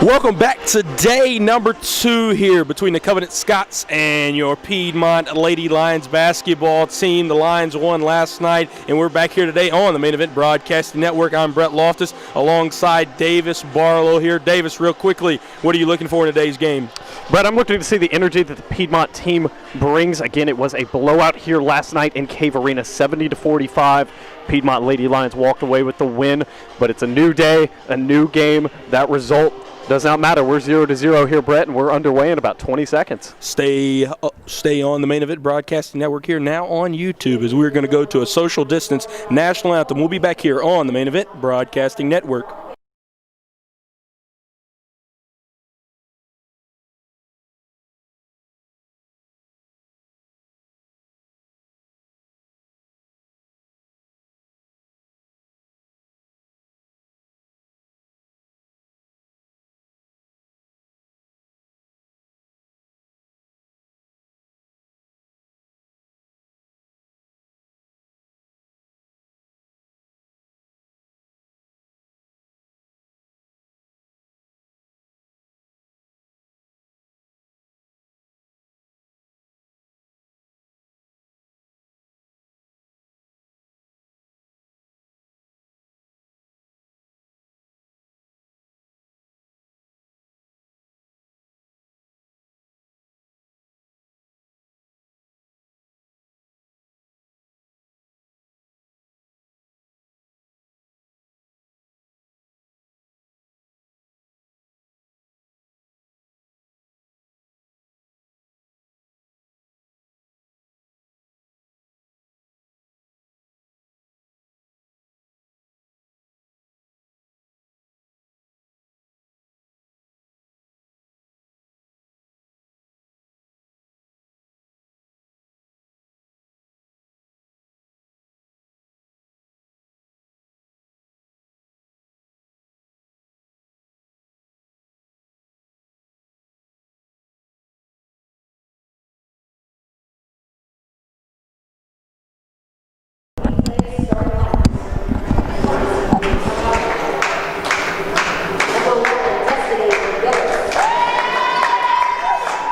Welcome back to day number 2 here between the Covenant Scots and your Piedmont Lady Lions basketball team. The Lions won last night, and we're back here today on the Main Event Broadcasting Network. I'm Brett Loftus alongside Davis Barlow here. Davis, real quickly, what are you looking for in today's game? Brett, I'm looking to see the energy that the Piedmont team brings. Again, it was a blowout here last night in Cave Arena, 70-45. Piedmont Lady Lions walked away with the win, but it's a new day, a new game. That result does not matter. We're 0-0 here, Brett, and we're underway in about 20 seconds. Stay on the Main Event Broadcasting Network here now on YouTube as we're going to go to a social distance national anthem. We'll be back here on the Main Event Broadcasting Network.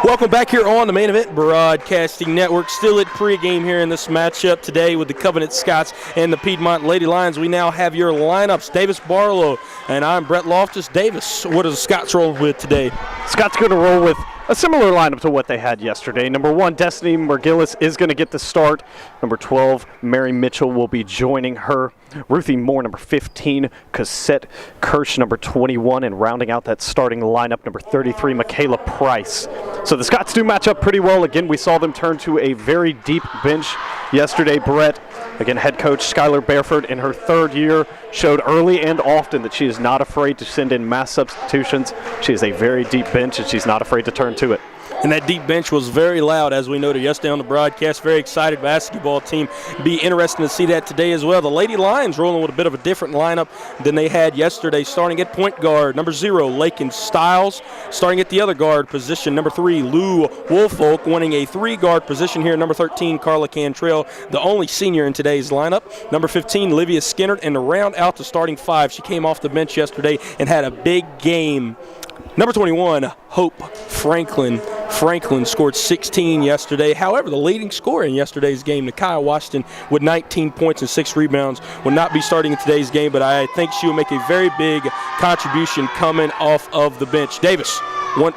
Welcome back here on the Main Event Broadcasting Network. Still at pregame here in this matchup today with the Covenant Scots and the Piedmont Lady Lions. We now have your lineups. Davis Barlow and I'm Brett Loftus. Davis, what are the Scots roll with today? Scott's going to roll with a similar lineup to what they had yesterday. Number 1, Destiny McGillis is going to get the start. Number 12, Mary Mitchell will be joining her. Ruthie Moore, number 15, Cassette Kirsch, number 21, and rounding out that starting lineup, number 33, Michaela Price. So the Scots do match up pretty well. Again, we saw them turn to a very deep bench yesterday. Brett, again, head coach Skylar Bareford in her 3rd year showed early and often that she is not afraid to send in mass substitutions. She has a very deep bench, and she's not afraid to turn to it. And that deep bench was very loud, as we noted yesterday on the broadcast. Very excited basketball team. Be interesting to see that today as well. The Lady Lions rolling with a bit of a different lineup than they had yesterday. Starting at point guard, number 0, Lakin Stiles. Starting at the other guard position, number 3, Lou Woolfolk, winning a 3-guard position here. Number 13, Carla Cantrell, the only senior in today's lineup. Number 15, Livia Skinner, and to round out the starting 5, she came off the bench yesterday and had a big game. Number 21, Hope Franklin. Franklin scored 16 yesterday. However, the leading scorer in yesterday's game, Nakia Washington, with 19 points and 6 rebounds, will not be starting in today's game, but I think she will make a very big contribution coming off of the bench. Davis,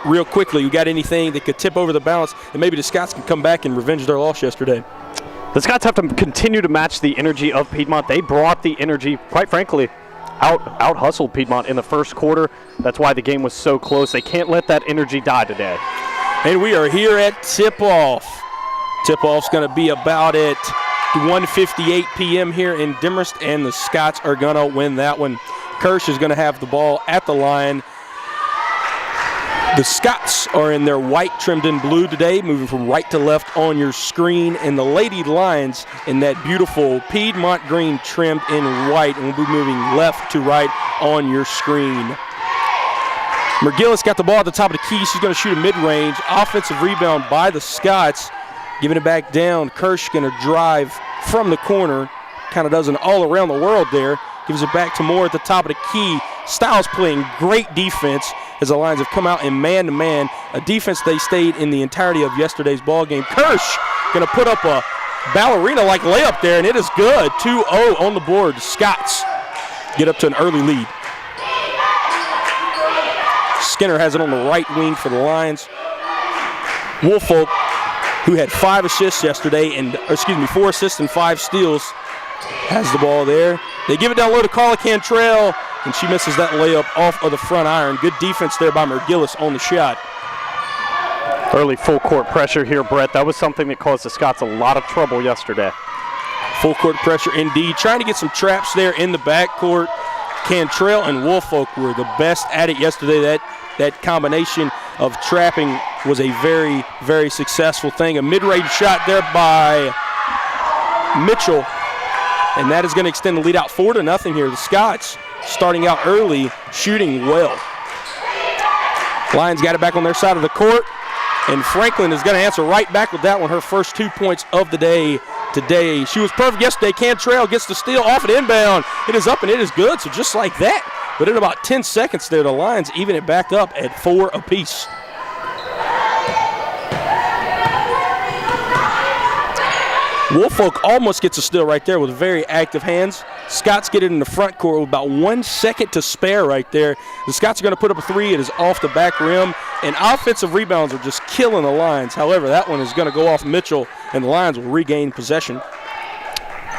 real quickly, you got anything that could tip over the balance and maybe the Scots can come back and revenge their loss yesterday? The Scots have to continue to match the energy of Piedmont. They brought the energy, quite frankly, out-hustled Piedmont in the first quarter. That's why the game was so close. They can't let that energy die today. And we are here at tip-off. Tip-off's going to be about at 1:58 p.m. here in Demorest, and the Scots are going to win that one. Kirsch is going to have the ball at the line. The Scots are in their white trimmed in blue today, moving from right to left on your screen, and the Lady Lions in that beautiful Piedmont green trimmed in white, and we'll be moving left to right on your screen. McGillis got the ball at the top of the key. She's going to shoot a mid-range. Offensive rebound by the Scots. Giving it back down. Kirsch going to drive from the corner. Kind of does an all around the world there. Gives it back to Moore at the top of the key. Stiles playing great defense as the Lions have come out in man-to-man, a defense they stayed in the entirety of yesterday's ball game. Kirsch going to put up a ballerina-like layup there, and it is good. 2-0 on the board. Scots get up to an early lead. Skinner has it on the right wing for the Lions. Woolfolk, who had 4 assists and 5 steals, has the ball there. They give it down low to Carla Cantrell, and she misses that layup off of the front iron. Good defense there by Mergillis on the shot. Early full court pressure here, Brett. That was something that caused the Scots a lot of trouble yesterday. Full court pressure indeed. Trying to get some traps there in the backcourt. Cantrell and Woolfolk were the best at it yesterday. That combination of trapping was a very, very successful thing. A mid-range shot there by Mitchell, and that is going to extend the lead out 4-0 here. The Scots starting out early, shooting well. Lions got it back on their side of the court, and Franklin is going to answer right back with that one, her first 2 points of the day today. She was perfect yesterday. Cantrell gets the steal off an inbound. It is up and it is good, so just like that. But in about 10 seconds there, the Lions even it back up at 4 apiece. Woolfolk almost gets a steal right there with very active hands. Scots get it in the front court with about 1 second to spare right there. The Scots are going to put up a 3. It is off the back rim. And offensive rebounds are just killing the Lions. However, that one is going to go off Mitchell, and the Lions will regain possession.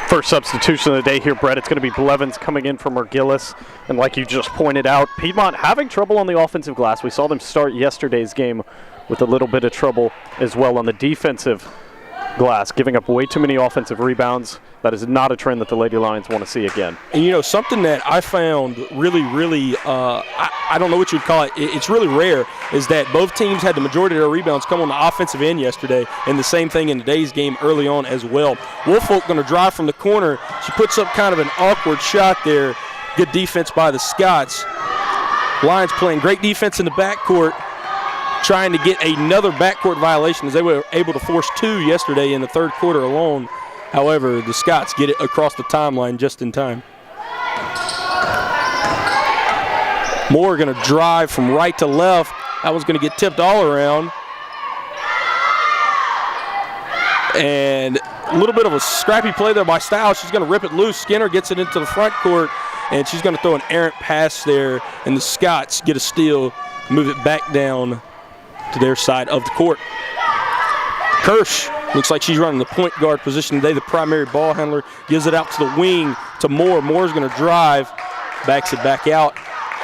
First substitution of the day here, Brett. It's going to be Blevins coming in for Mergillis. And like you just pointed out, Piedmont having trouble on the offensive glass. We saw them start yesterday's game with a little bit of trouble as well on the defensive glass, giving up way too many offensive rebounds. That is not a trend that the Lady Lions want to see again. And you know, something that I found really, I don't know what you'd call it, it's really rare, is that both teams had the majority of their rebounds come on the offensive end yesterday, and the same thing in today's game early on as well. Woolfolk going to drive from the corner. She puts up kind of an awkward shot there. Good defense by the Scots. Lions playing great defense in the backcourt, trying to get another backcourt violation as they were able to force 2 yesterday in the third quarter alone. However, the Scots get it across the timeline just in time. Moore going to drive from right to left. That one's going to get tipped all around. And a little bit of a scrappy play there by Stiles. She's going to rip it loose. Skinner gets it into the front court, and she's going to throw an errant pass there, and the Scots get a steal, move it back down to their side of the court. Kirsch looks like she's running the point guard position today. The primary ball handler gives it out to the wing to Moore. Moore's going to drive, backs it back out.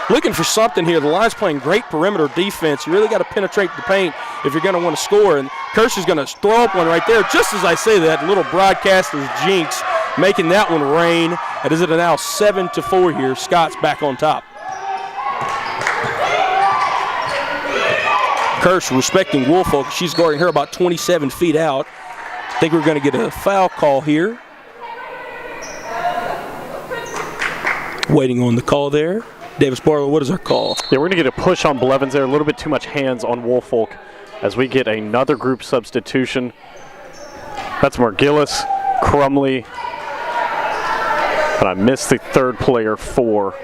Looking for something here. The Lions playing great perimeter defense. You really got to penetrate the paint if you're going to want to score. And Kirsch is going to throw up one right there. Just as I say that, little broadcaster's jinx, making that one rain. It is now 7-4 here. Scott's back on top. Kirsch respecting Woolfolk. She's guarding her about 27 feet out. I think we're going to get a foul call here. Waiting on the call there. Davis Barlow, what is our call? Yeah, we're going to get a push on Blevins there. A little bit too much hands on Woolfolk as we get another group substitution. That's Mergillis, Crumley, and I missed the third player for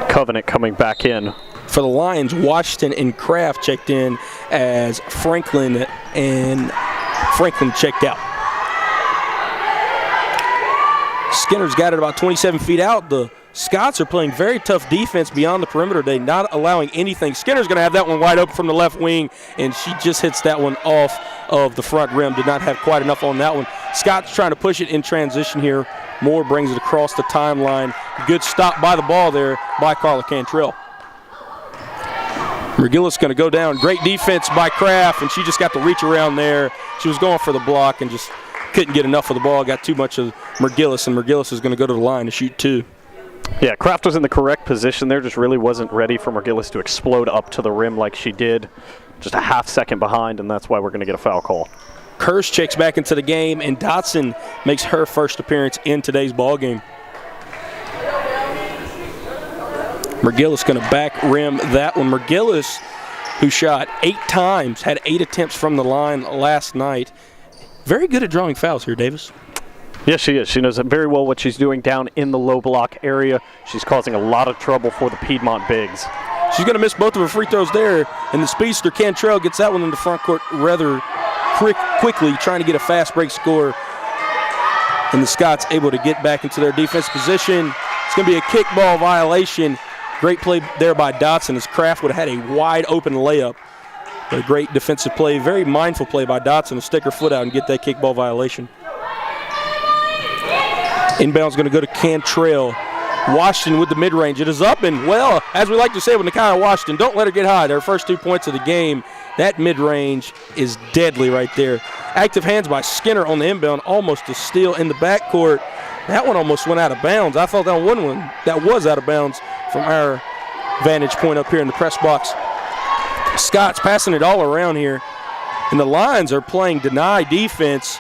Covenant coming back in. For the Lions, Washington and Kraft checked in as Franklin checked out. Skinner's got it about 27 feet out. The Scots are playing very tough defense beyond the perimeter today, not allowing anything. Skinner's going to have that one wide open from the left wing, and she just hits that one off of the front rim. Did not have quite enough on that one. Scott's trying to push it in transition here. Moore brings it across the timeline. Good stop by the ball there by Carla Cantrell. Mergillis going to go down. Great defense by Kraft, and she just got the reach around there. She was going for the block and just couldn't get enough of the ball. Got too much of Mergillis, and Mergillis is going to go to the line to shoot 2. Yeah, Kraft was in the correct position there, just really wasn't ready for Mergillis to explode up to the rim like she did. Just a half second behind, and that's why we're going to get a foul call. Kirsch checks back into the game, and Dotson makes her first appearance in today's ball game. Mergillis going to back rim that one. Mergillis, who shot 8 times, had 8 attempts from the line last night. Very good at drawing fouls here, Davis. Yes, she is. She knows very well what she's doing down in the low block area. She's causing a lot of trouble for the Piedmont bigs. She's going to miss both of her free throws there, and the speedster Cantrell gets that one in the front court rather quickly, trying to get a fast break score. And the Scots able to get back into their defense position. It's going to be a kickball violation. Great play there by Dotson as Kraft would have had a wide open layup. But a great defensive play, very mindful play by Dotson to stick her foot out and get that kickball violation. Inbound's going to go to Cantrell. Washington with the mid-range. It is up, and, well, as we like to say with Nakia Washington, don't let her get high. Their first 2 points of the game. That mid-range is deadly right there. Active hands by Skinner on the inbound, almost a steal in the backcourt. That one almost went out of bounds. I thought that one that was out of bounds from our vantage point up here in the press box. Scott's passing it all around here, and the Lions are playing deny defense.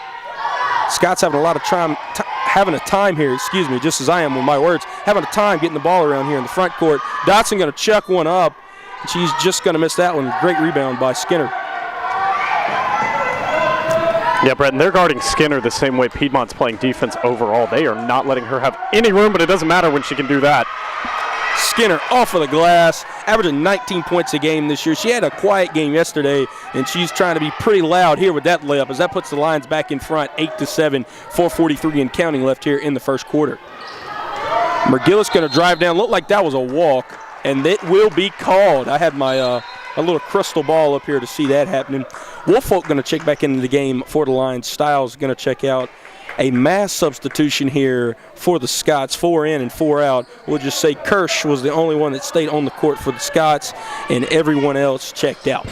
Scott's having a lot of time here, just as I am with my words, having a time getting the ball around here in the front court. Dotson going to chuck one up, and she's just going to miss that one. Great rebound by Skinner. Yeah, Brett, and they're guarding Skinner the same way Piedmont's playing defense overall. They are not letting her have any room, but it doesn't matter when she can do that. Skinner off of the glass, averaging 19 points a game this year. She had a quiet game yesterday, and she's trying to be pretty loud here with that layup as that puts the Lions back in front, 8-7, 4:43 and counting left here in the first quarter. McGillis going to drive down. Looked like that was a walk, and it will be called. I had my a little crystal ball up here to see that happening. Woolfolk going to check back into the game for the Lions. Styles going to check out. A mass substitution here for the Scots, 4 in and 4 out. We'll just say Kirsch was the only one that stayed on the court for the Scots, and everyone else checked out.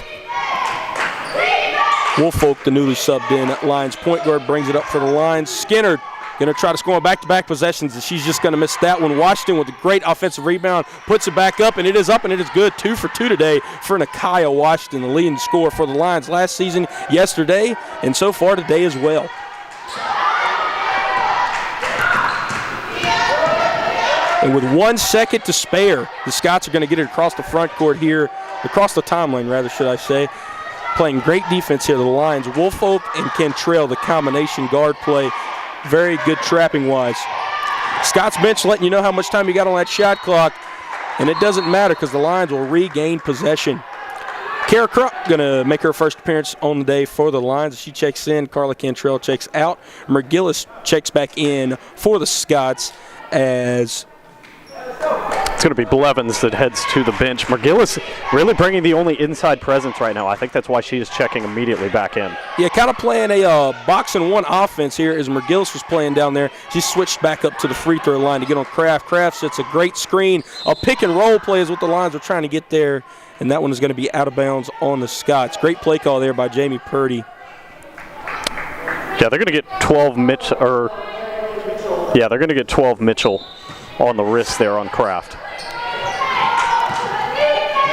Woolfolk, the newly subbed in Lions point guard, brings it up for the Lions. Skinner going to try to score on back-to-back possessions, and she's just going to miss that one. Washington with a great offensive rebound, puts it back up, and it is up, and it is good. 2 for 2 today for Nakia Washington, the leading scorer for the Lions last season, yesterday, and so far today as well. And with 1 second to spare, the Scots are going to get it across the front court here, across the timeline, rather, should I say. Playing great defense here, the Lions. Woolfolk and Cantrell, the combination guard play, very good trapping-wise. Scott's bench letting you know how much time you got on that shot clock, and it doesn't matter because the Lions will regain possession. Kara Crump going to make her first appearance on the day for the Lions. She checks in. Carla Cantrell checks out. McGillis checks back in for the Scots as it's going to be Blevins that heads to the bench. McGillis really bringing the only inside presence right now. I think that's why she is checking immediately back in. Yeah, kind of playing a box-and-one offense here as McGillis was playing down there. She switched back up to the free throw line to get on Kraft. Kraft sets a great screen. A pick-and-roll play is what the Lions are trying to get there, and that one is going to be out of bounds on the Scots. Great play call there by Jamie Purdy. Yeah, they're going to get 12 Mitchell, they're going to get 12 Mitchell on the wrist there on Kraft.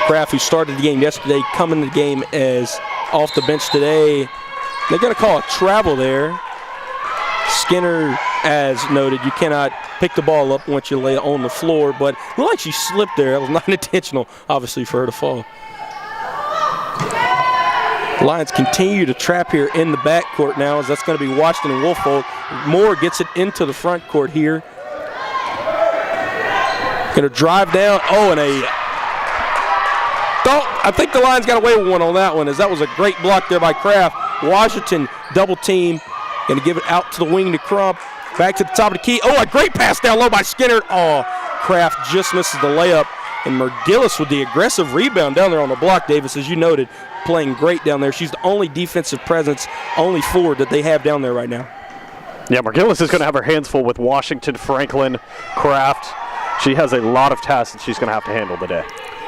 Kraft, who started the game yesterday, coming to the game as off the bench today. They're going to call a travel there. Skinner, as noted, you cannot pick the ball up once you lay it on the floor, but it looked like she slipped there. That was not intentional, obviously, for her to fall. Lions continue to trap here in the backcourt now, as that's going to be Washington and Woolfolk. Moore gets it into the front court here. Going to drive down. I think the Lions got away with one on that one, as that was a great block there by Kraft. Washington double team. Going to give it out to the wing to Crump. Back to the top of the key. A great pass down low by Skinner. Kraft just misses the layup. And McGillis with the aggressive rebound down there on the block, Davis, as you noted, playing great down there. She's the only defensive presence, only forward that they have down there right now. Yeah, McGillis is going to have her hands full with Washington, Franklin, Kraft. She has a lot of tasks that she's going to have to handle today.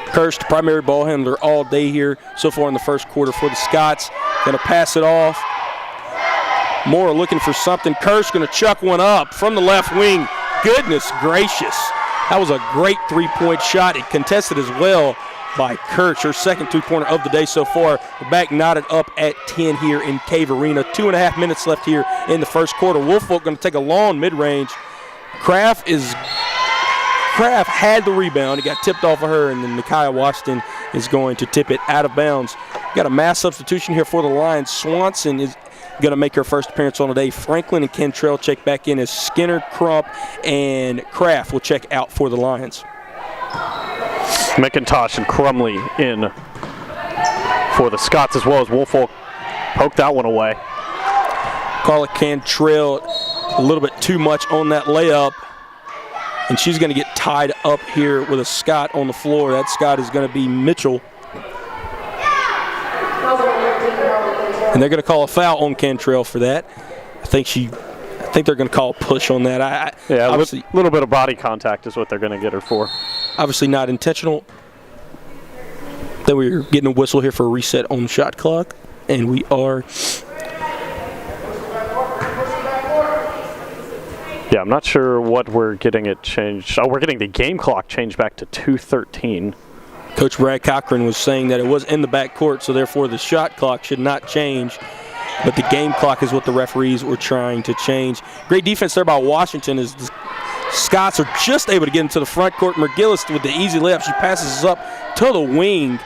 Kirsch, the primary ball handler all day here so far in the first quarter for the Scots. Going to pass it off. Moore looking for something. Kirsch going to chuck one up from the left wing. Goodness gracious. That was a great three-point shot. It contested as well by Kirsch, her second two-pointer of the day so far. We're back knotted up at 10 here in Cave Arena. 2.5 minutes left here in the first quarter. Woolfolk going to take a long mid-range. Kraft had the rebound. It got tipped off of her, and then Nakia Washington is going to tip it out of bounds. Got a mass substitution here for the Lions. Swanson is going to make her first appearance on the day. Franklin and Cantrell check back in as Skinner, Crump, and Kraft will check out for the Lions. McIntosh and Crumley in for the Scots, as well as Woolfolk poked that one away. Carla Cantrell a little bit too much on that layup, and she's going to get tied up here with a Scott on the floor. That Scott is going to be Mitchell. And they're going to call a foul on Cantrell for that. I think they're going to call a push on that. Yeah, a little bit of body contact is what they're going to get her for. Obviously not intentional. Then we're getting a whistle here for a reset on the shot clock, and we are. Yeah, I'm not sure what we're getting it changed. Oh, we're getting the game clock changed back to 2:13. Coach Brad Cochran was saying that it was in the backcourt, so therefore the shot clock should not change. But the game clock is what the referees were trying to change. Great defense there by Washington as the Scots are just able to get into the front court. McGillis with the easy layup. She passes up to the wing.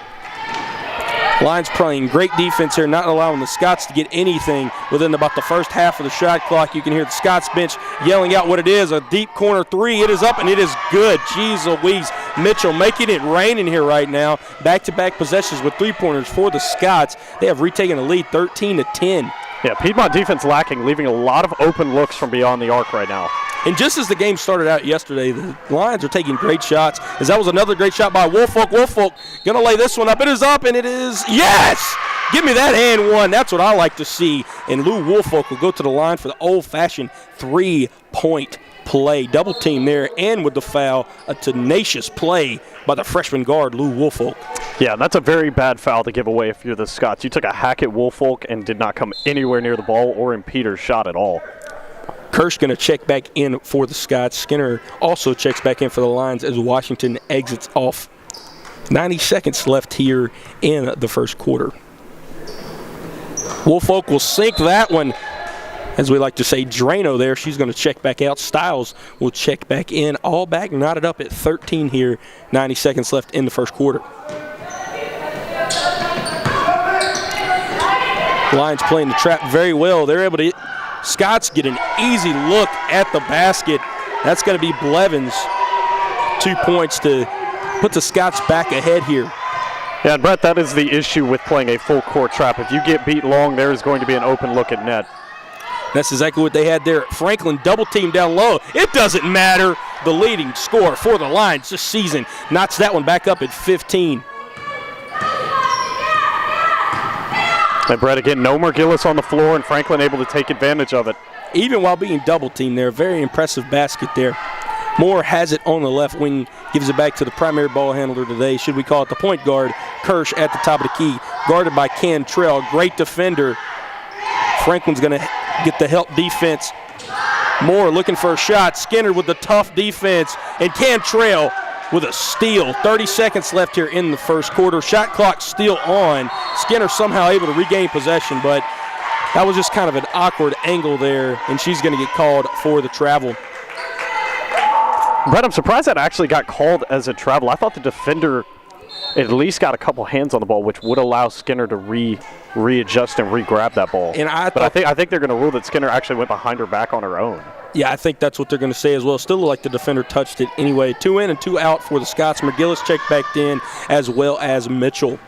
Lions playing great defense here, not allowing the Scots to get anything within about the first half of the shot clock. You can hear the Scots bench yelling out what it is, a deep corner three. It is up and it is good. Jeez Louise. Mitchell making it rain in here right now. Back-to-back possessions with three-pointers for the Scots. They have retaken the lead 13-10. Yeah, Piedmont defense lacking, leaving a lot of open looks from beyond the arc right now. And just as the game started out yesterday, the Lions are taking great shots. As that was another great shot by Woolfolk. Woolfolk going to lay this one up. It is up, and it is, yes! Give me that and one. That's what I like to see. And Lou Woolfolk will go to the line for the old-fashioned three-point play. Double team there, and with the foul, a tenacious play by the freshman guard, Lou Woolfolk. Yeah, that's a very bad foul to give away if you're the Scots. You took a hack at Woolfolk and did not come anywhere near the ball or impede her shot at all. Kirsch going to check back in for the Scots. Skinner also checks back in for the Lions as Washington exits off. 90 seconds left here in the first quarter. Woolfolk will sink that one. As we like to say, Drano there. She's going to check back out. Stiles will check back in. All back knotted up at 13 here. 90 seconds left in the first quarter. Lions playing the trap very well. They're able to Scots get an easy look at the basket. That's going to be Blevins. 2 points to put the Scots back ahead here. Yeah, and Brett, that is the issue with playing a full court trap. If you get beat long, there is going to be an open look at net. That's exactly what they had there. Franklin double team down low. It doesn't matter. The leading scorer for the Lions this season knocks that one back up at 15. And Brett, again, no McGillis on the floor, and Franklin able to take advantage of it. Even while being double teamed there, very impressive basket there. Moore has it on the left wing, gives it back to the primary ball handler today. Should we call it the point guard, Kirsch at the top of the key, guarded by Cantrell, great defender. Franklin's going to get the help defense. Moore looking for a shot. Skinner with the tough defense, and Cantrell with a steal. 30 seconds left here in the first quarter. Shot clock still on. Skinner somehow able to regain possession, but that was just kind of an awkward angle there, and she's going to get called for the travel. Brett, I'm surprised that actually got called as a travel. I thought the defender at least got a couple hands on the ball, which would allow Skinner to readjust and re-grab that ball. And I think they're going to rule that Skinner actually went behind her back on her own. Yeah, I think that's what they're going to say as well. Still look like the defender touched it anyway. 2 in and 2 out for the Scots. McGillis checked back in as well as Mitchell.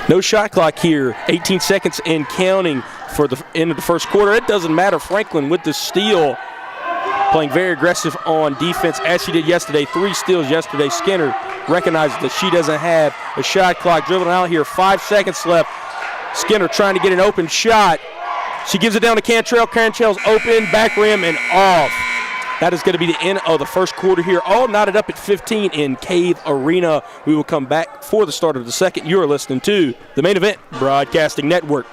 No shot clock here. 18 seconds and counting for the end of the first quarter. It doesn't matter. Franklin with the steal. Playing very aggressive on defense as she did yesterday. 3 steals yesterday. Skinner recognizes that she doesn't have a shot clock. Dribbling out here. 5 seconds left. Skinner trying to get an open shot. She gives it down to Cantrell. Cantrell's open, back rim, and off. That is going to be the end of the first quarter here. All knotted up at 15 in Cave Arena. We will come back for the start of the second. You are listening to the Main Event Broadcasting Network.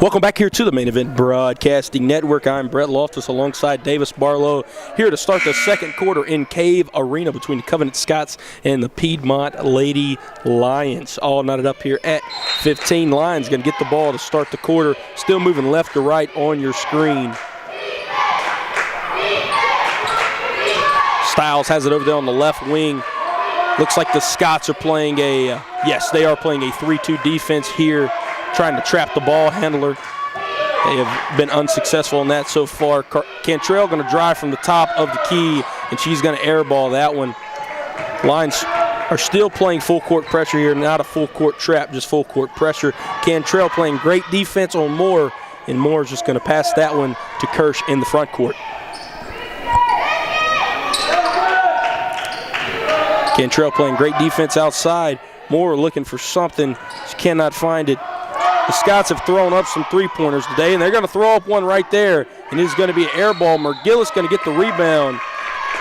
Welcome back here to the Main Event Broadcasting Network. I'm Brett Loftus alongside Davis Barlow here to start the second quarter in Cave Arena between the Covenant Scots and the Piedmont Lady Lions. All knotted up here at 15. Lions going to get the ball to start the quarter. Still moving left to right on your screen. Stiles has it over there on the left wing. Looks like the Scots are playing yes, they are playing a 3-2 defense here, trying to trap the ball handler. They have been unsuccessful in that so far. Cantrell going to drive from the top of the key, and she's going to airball that one. Lions are still playing full court pressure here, not a full court trap, just full court pressure. Cantrell playing great defense on Moore, and Moore is just going to pass that one to Kirsch in the front court. Cantrell playing great defense outside. Moore looking for something. She cannot find it. The Scots have thrown up some three-pointers today, and they're going to throw up one right there, and it's going to be an air ball. McGillis going to get the rebound.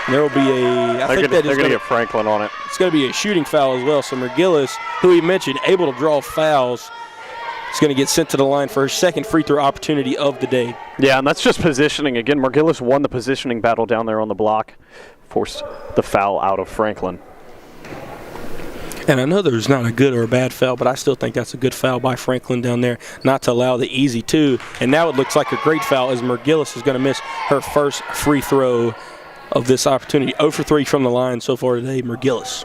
And there will be they're going to get Franklin on it. It's going to be a shooting foul as well. So McGillis, who he mentioned, able to draw fouls, is going to get sent to the line for her second free throw opportunity of the day. Yeah, and that's just positioning. Again, McGillis won the positioning battle down there on the block, forced the foul out of Franklin. And I know there's not a good or a bad foul, but I still think that's a good foul by Franklin down there, not to allow the easy two. And now it looks like a great foul as McGillis is going to miss her first free throw of this opportunity. 0 for 3 from the line so far today, McGillis.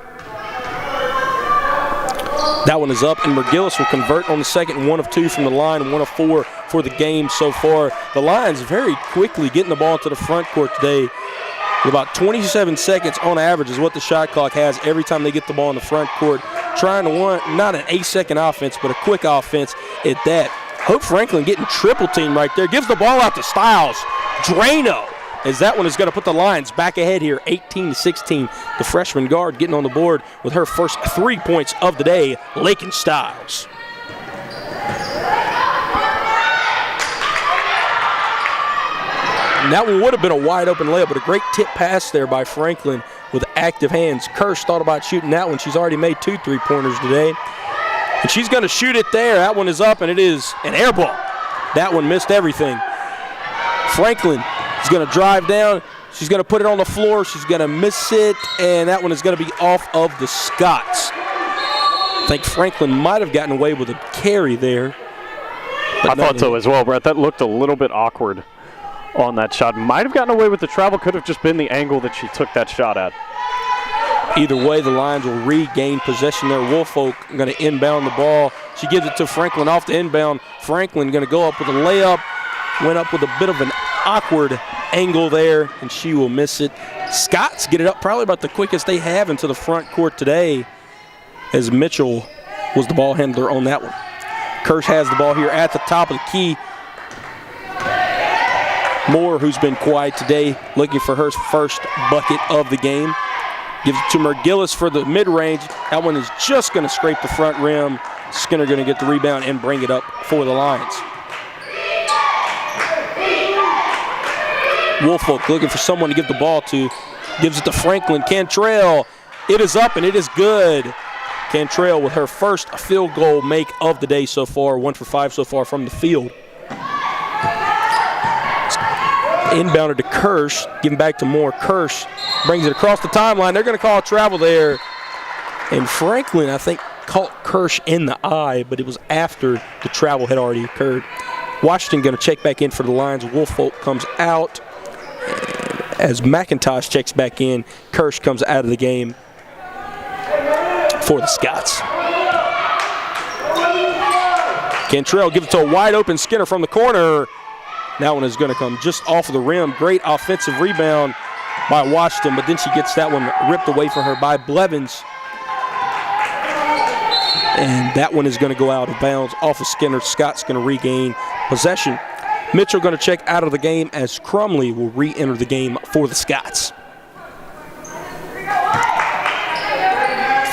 That one is up, and McGillis will convert on the second, 1 of 2 from the line, 1 of 4 for the game so far. The Lions very quickly getting the ball to the front court today. About 27 seconds on average is what the shot clock has every time they get the ball in the front court. Trying to not an 8-second offense, but a quick offense at that. Hope Franklin getting triple team right there. Gives the ball out to Stiles. Drano, as that one is going to put the Lions back ahead here, 18-16. The freshman guard getting on the board with her first 3 points of the day, Lakin Stiles. And that one would have been a wide-open layup, but a great tip pass there by Franklin with active hands. Kirsch thought about shooting that one. She's already made 2 3-pointers today. And she's going to shoot it there. That one is up, and it is an air ball. That one missed everything. Franklin is going to drive down. She's going to put it on the floor. She's going to miss it, and that one is going to be off of the Scots. I think Franklin might have gotten away with a carry there. I thought so as well, Brett. That looked a little bit awkward on that shot. Might have gotten away with the travel. Could have just been the angle that she took that shot at. Either way, the Lions will regain possession there. Woolfolk going to inbound the ball. She gives it to Franklin off the inbound. Franklin going to go up with a layup. Went up with a bit of an awkward angle there, and she will miss it. Scots get it up probably about the quickest they have into the front court today, as Mitchell was the ball handler on that one. Kirsch has the ball here at the top of the key. Moore, who's been quiet today, looking for her first bucket of the game. Gives it to McGillis for the mid-range. That one is just going to scrape the front rim. Skinner going to get the rebound and bring it up for the Lions. Woolfolk looking for someone to give the ball to. Gives it to Franklin. Cantrell. It is up and it is good. Cantrell with her first field goal make of the day so far. 1 for 5 so far from the field. Inbounded to Kirsch, giving back to Moore. Kirsch brings it across the timeline. They're going to call travel there. And Franklin, I think, caught Kirsch in the eye, but it was after the travel had already occurred. Washington going to check back in for the Lions. Woolfolk comes out. As McIntosh checks back in, Kirsch comes out of the game for the Scots. Cantrell gives it to a wide-open Skinner from the corner. That one is going to come just off of the rim. Great offensive rebound by Washington, but then she gets that one ripped away from her by Blevins. And that one is going to go out of bounds off of Skinner. Scott's going to regain possession. Mitchell going to check out of the game as Crumley will re-enter the game for the Scots.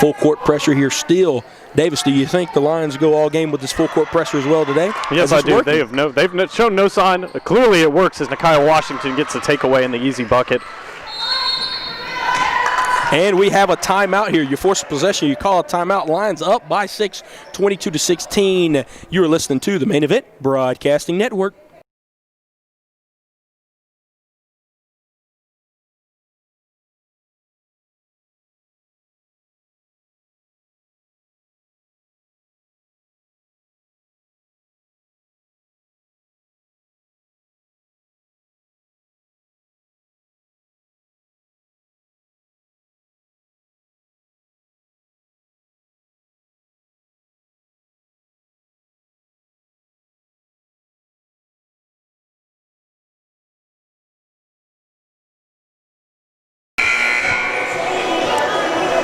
Full court pressure here still. Davis, do you think the Lions go all game with this full court pressure as well today? Yes, I do. Working? They've shown no sign. Clearly it works as Nakia Washington gets the takeaway in the easy bucket. And we have a timeout here. You force possession, you call a timeout. Lions up by 6, 22-16. You're listening to the Main Event Broadcasting Network.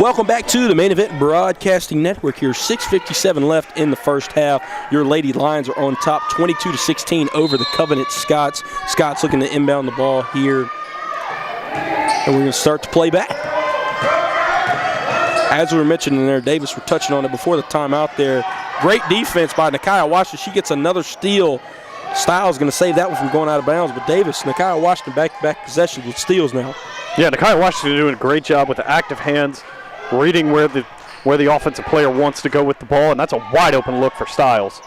Welcome back to the Main Event Broadcasting Network here. 6:57 left in the first half. Your Lady Lions are on top 22-16 over the Covenant Scots. Scots looking to inbound the ball here. And we're going to start to play back. As we were mentioning there, Davis, we're touching on it before the timeout there. Great defense by Nakia Washington. She gets another steal. Styles going to save that one from going out of bounds. But Davis, Nakia Washington back-to-back possessions with steals now. Yeah, Nakia Washington doing a great job with the active hands, reading where the offensive player wants to go with the ball, and that's a wide open look for Styles.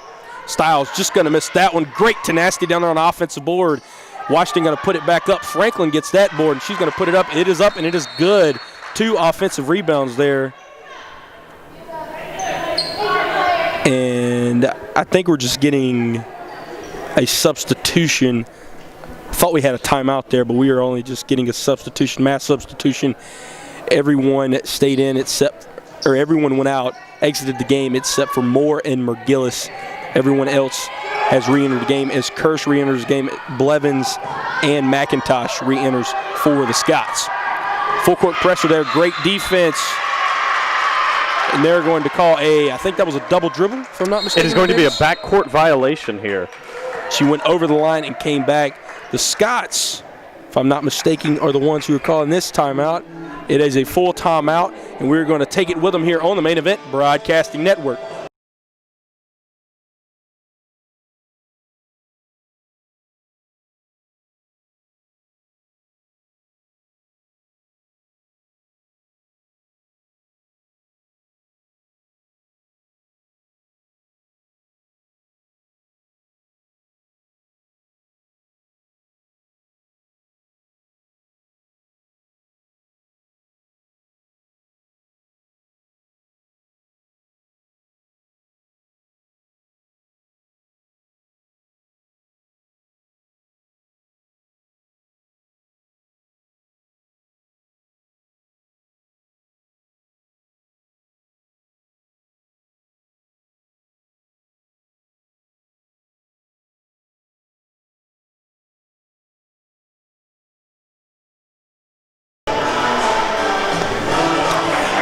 Styles just going to miss that one. Great tenacity down there on the offensive board. Washington going to put it back up. Franklin gets that board, and she's going to put it up. It is up, and it is good. 2 offensive rebounds there. And I think we're just getting a substitution. Thought we had a timeout there, but we are only just getting a substitution, mass substitution. Everyone stayed in everyone went out, exited the game except for Moore and McGillis. Everyone else has re-entered the game as Kirsch re-enters the game. Blevins and McIntosh re-enters for the Scots. Full court pressure there, great defense. And they're going to call I think that was a double dribble, if I'm not mistaken. It is going to be a backcourt violation here. She went over the line and came back. The Scots, if I'm not mistaken, are the ones who are calling this timeout. It is a full timeout, and we're going to take it with them here on the Main Event Broadcasting Network.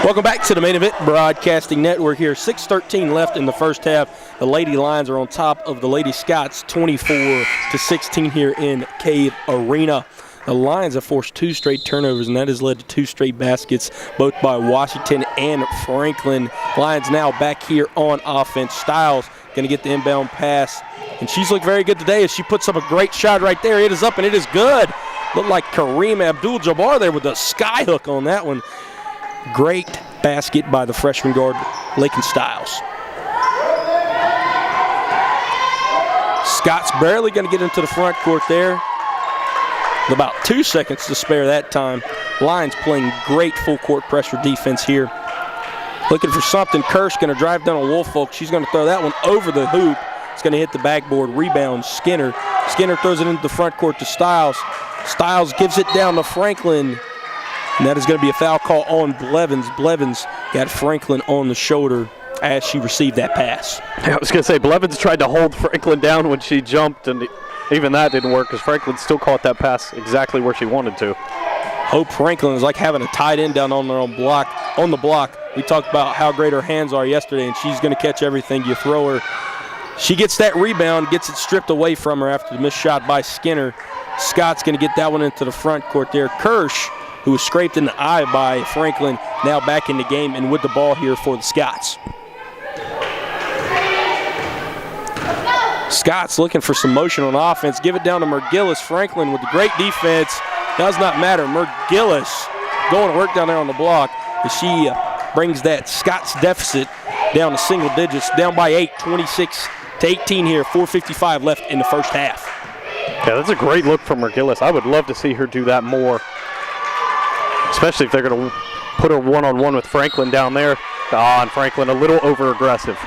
Welcome back to the Main Event Broadcasting Network here. 6:13 left in the first half. The Lady Lions are on top of the Lady Scots 24-16 here in Cave Arena. The Lions have forced 2 straight turnovers, and that has led to 2 straight baskets, both by Washington and Franklin. Lions now back here on offense. Styles going to get the inbound pass, and she's looked very good today as she puts up a great shot right there. It is up, and it is good. Looked like Kareem Abdul-Jabbar there with a sky hook on that one. Great basket by the freshman guard, Lakin Styles. Scott's barely going to get into the front court there. With about 2 seconds to spare that time. Lions playing great full court pressure defense here. Looking for something. Kirsch going to drive down on Woolfolk. She's going to throw that one over the hoop. It's going to hit the backboard. Rebound, Skinner. Skinner throws it into the front court to Styles. Styles gives it down to Franklin. And that is going to be a foul call on Blevins. Blevins got Franklin on the shoulder as she received that pass. I was going to say, Blevins tried to hold Franklin down when she jumped, and even that didn't work because Franklin still caught that pass exactly where she wanted to. Hope Franklin is like having a tight end down on the block. We talked about how great her hands are yesterday, and she's going to catch everything you throw her. She gets that rebound, gets it stripped away from her after the missed shot by Skinner. Scott's going to get that one into the front court there. Kirsch, who was scraped in the eye by Franklin, now back in the game and with the ball here for the Scots. Scott's looking for some motion on offense. Give it down to McGillis. Franklin with the great defense. Does not matter. McGillis going to work down there on the block as she brings that Scots deficit down to single digits, down by 8, 26-18 here, 4:55 left in the first half. Yeah, that's a great look from McGillis. I would love to see her do that more, especially if they're going to put her one-on-one with Franklin down there. And Franklin a little over-aggressive.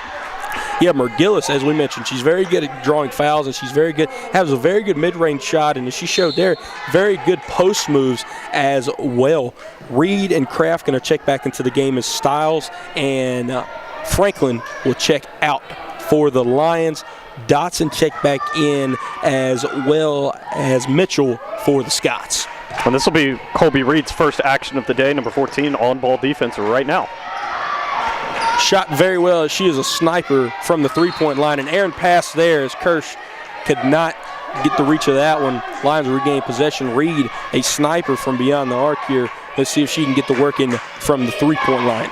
Yeah, McGillis, as we mentioned, she's very good at drawing fouls, and she's very good, has a very good mid-range shot, and as she showed there, very good post moves as well. Reed and Kraft going to check back into the game as Stiles and Franklin will check out for the Lions. Dotson check back in as well as Mitchell for the Scots. And this will be Colby Reed's first action of the day, number 14, on-ball defense right now. Shot very well. She is a sniper from the three-point line. An errant pass there as Kirsch could not get the reach of that one. Lions regain possession. Reed, a sniper from beyond the arc here. Let's see if she can get the work in from the three-point line.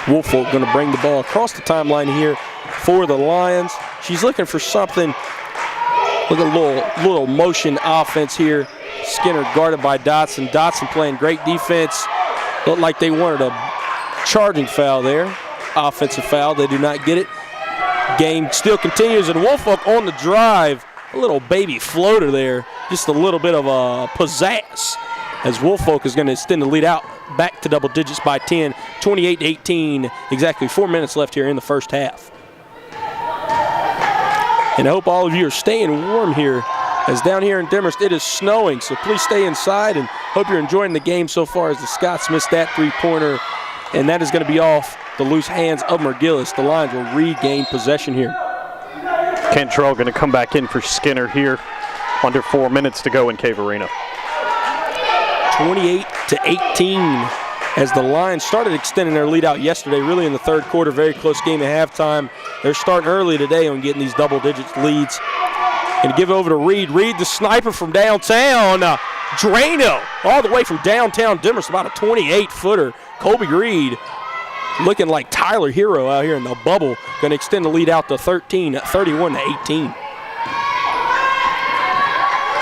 Woolfolk going to bring the ball across the timeline here for the Lions. She's looking for something. Look at a little motion offense here. Skinner guarded by Dotson. Dotson playing great defense. Looked like they wanted a charging foul there. Offensive foul. They do not get it. Game still continues, and Woolfolk on the drive. A little baby floater there. Just a little bit of a pizzazz as Woolfolk is going to extend the lead out back to double digits by 10, 28-18. Exactly 4 minutes left here in the first half. And I hope all of you are staying warm here, as down here in Demorest it is snowing, so please stay inside and hope you're enjoying the game so far as the Scots missed that three-pointer, and that is going to be off the loose hands of McGillis. The Lions will regain possession here. Cantrell going to come back in for Skinner here. Under 4 minutes to go in Cave Arena. 28-18 as the Lions started extending their lead out yesterday, really in the third quarter. Very close game at halftime. They're starting early today on getting these double-digit leads. Going to give it over to Reed. Reed, the sniper from downtown. Drano, all the way from downtown Demorest, about a 28-footer. Colby Reed looking like Tyler Hero out here in the bubble. Going to extend the lead out to 31-18.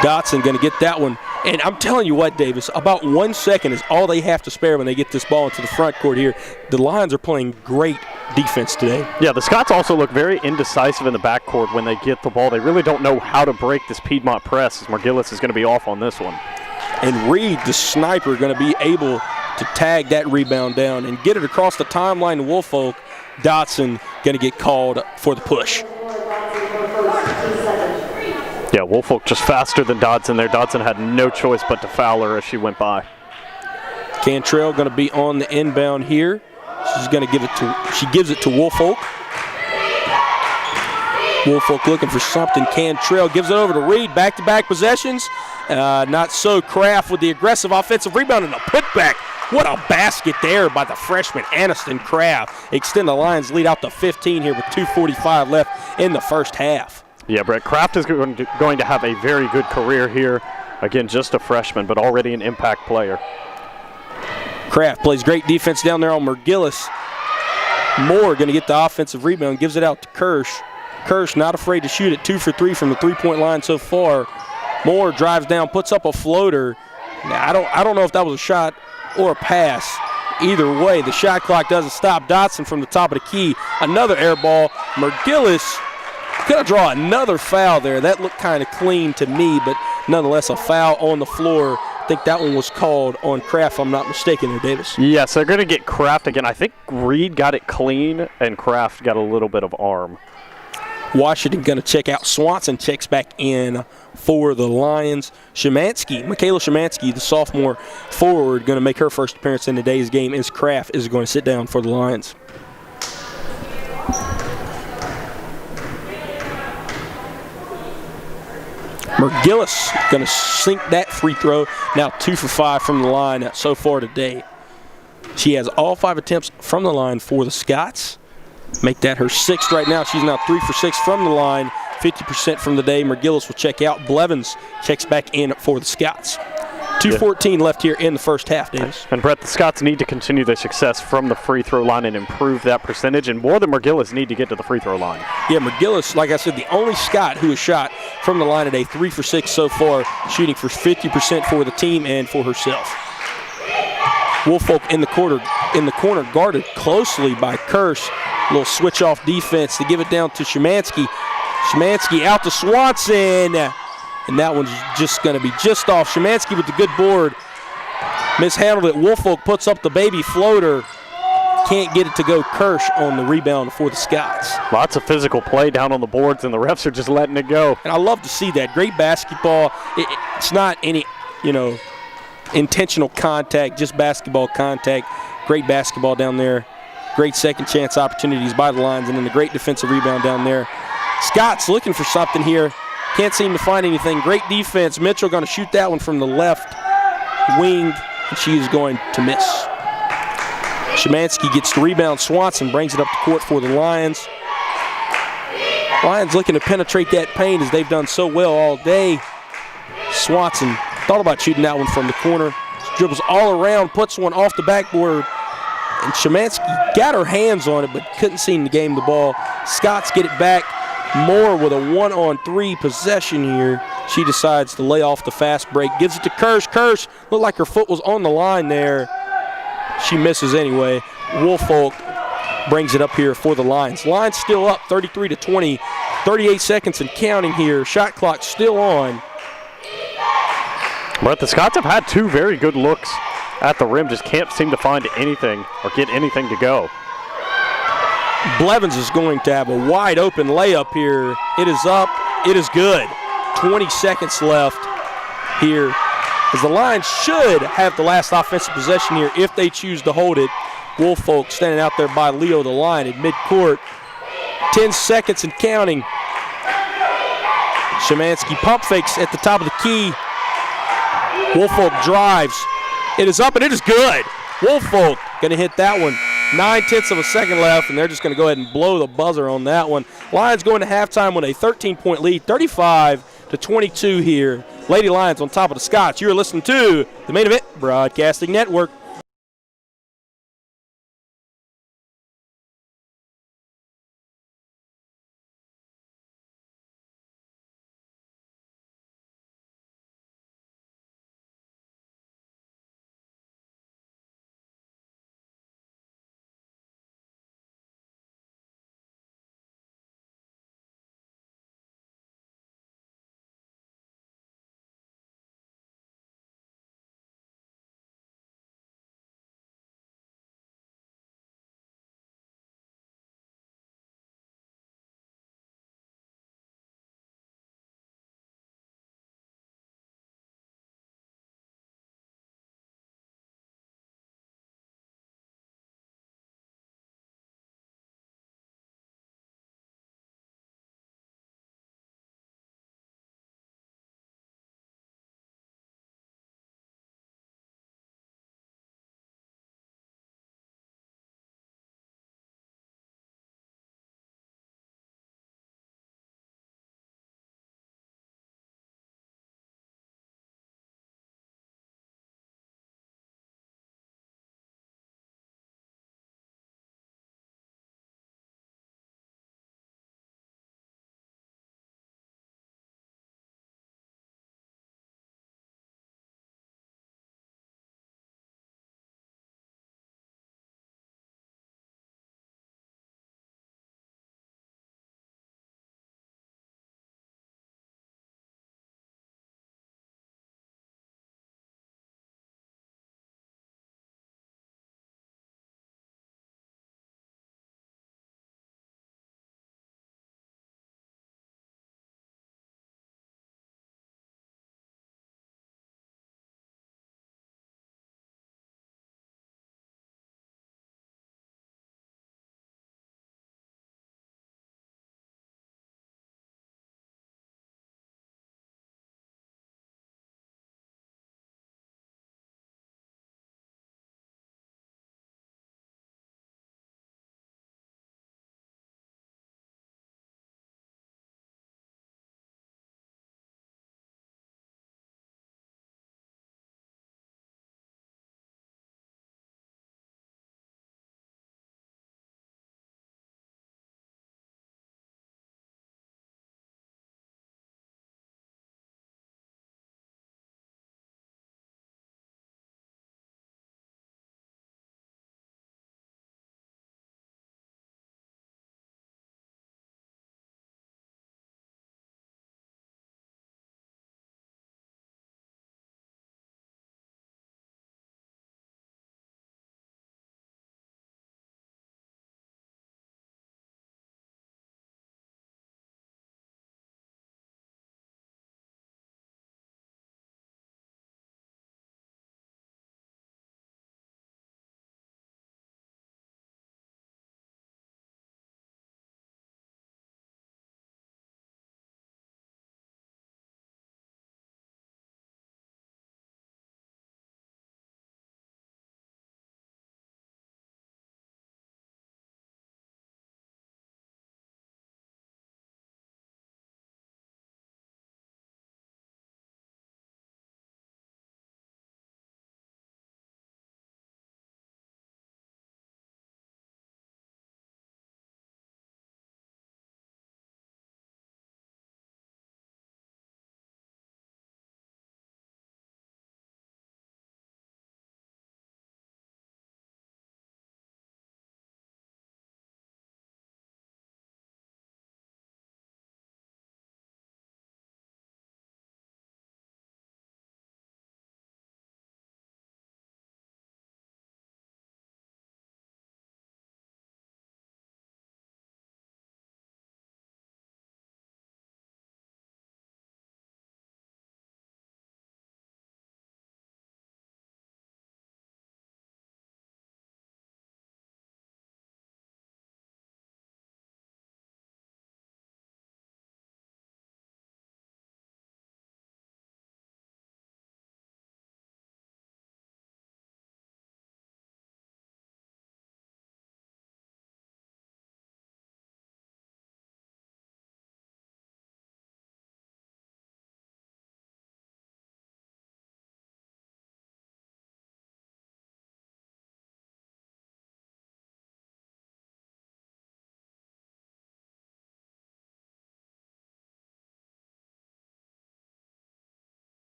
Dotson going to get that one. And I'm telling you what, Davis, about 1 second is all they have to spare when they get this ball into the front court here. The Lions are playing great defense today. Yeah, the Scots also look very indecisive in the backcourt when they get the ball. They really don't know how to break this Piedmont press, as McGillis is going to be off on this one. And Reed, the sniper, going to be able to tag that rebound down and get it across the timeline to Woolfolk. Dotson going to get called for the push. Yeah, Woolfolk just faster than Dodson there. Dodson had no choice but to foul her as she went by. Cantrell going to be on the inbound here. She's going to give it to, she gives it to Woolfolk. Woolfolk looking for something. Cantrell gives it over to Reed. Back-to-back possessions. Not so. Kraft with the aggressive offensive rebound and a putback. What a basket there by the freshman Aniston Kraft. Extend the Lions lead out to 15 here with 2:45 left in the first half. Yeah, Brett, Kraft is going to have a very good career here. Again, just a freshman, but already an impact player. Kraft plays great defense down there on McGillis. Moore going to get the offensive rebound, gives it out to Kirsch. Kirsch not afraid to shoot it, 2 for 3 from the three-point line so far. Moore drives down, puts up a floater. Now, I don't know if that was a shot or a pass. Either way, the shot clock doesn't stop. Dotson from the top of the key. Another air ball. McGillis going to draw another foul there. That looked kind of clean to me, but nonetheless a foul on the floor. I think that one was called on Kraft, if I'm not mistaken there, Davis. Yes, they're going to get Kraft again. I think Reed got it clean, and Kraft got a little bit of arm. Washington going to check out. Swanson checks back in for the Lions. Michaela Szymanski, the sophomore forward, going to make her first appearance in today's game, as Kraft is going to sit down for the Lions. McGillis going to sink that free throw. Now 2 for 5 from the line so far today. She has all 5 attempts from the line for the Scots. Make that her 6th right now. She's now 3 for 6 from the line, 50% from the day. McGillis will check out. Blevins checks back in for the Scots. 2:14 left here in the first half, Davis. And Brett, the Scots need to continue their success from the free throw line and improve that percentage, and more than McGillis need to get to the free throw line. Yeah, McGillis, like I said, the only Scot who has shot from the line today, 3 for 6 so far, shooting for 50% for the team and for herself. Woolfolk in the corner guarded closely by Kirsch. A little switch off defense to give it down to Szymanski. Szymanski out to Swanson. And that one's just going to be just off. Szymanski with the good board. Mishandled it. Woolfolk puts up the baby floater. Can't get it to go. Kirsch on the rebound for the Scots. Lots of physical play down on the boards, and the refs are just letting it go. And I love to see that. Great basketball. It's not any, intentional contact, just basketball contact. Great basketball down there. Great second chance opportunities by the Lions, and then the great defensive rebound down there. Scott's looking for something here. Can't seem to find anything. Great defense. Mitchell going to shoot that one from the left wing, and she is going to miss. Szymanski gets the rebound. Swanson brings it up the court for the Lions. Lions looking to penetrate that paint as they've done so well all day. Swanson thought about shooting that one from the corner. Dribbles all around, puts one off the backboard. And Szymanski got her hands on it, but couldn't seem to game the ball. Scots get it back. Moore with a 1-on-3 possession here. She decides to lay off the fast break. Gives it to Kirsch. Kirsch looked like her foot was on the line there. She misses anyway. Woolfolk brings it up here for the Lions. Lions still up 33-20. 38 seconds and counting here. Shot clock still on. But the Scots have had two very good looks at the rim. Just can't seem to find anything or get anything to go. Blevins is going to have a wide open layup here. It is up. It is good. 20 seconds left here, as the Lions should have the last offensive possession here if they choose to hold it. Woolfolk standing out there by Leo the line at midcourt. 10 seconds and counting. Szymanski pump fakes at the top of the key. Woolfolk drives. It is up and it is good. Woolfolk going to hit that one. 9/10 of a second left, and they're just going to go ahead and blow the buzzer on that one. Lions going to halftime with a 13-point lead, 35-22 here. Lady Lions on top of the Scots. You're listening to the Main Event Broadcasting Network.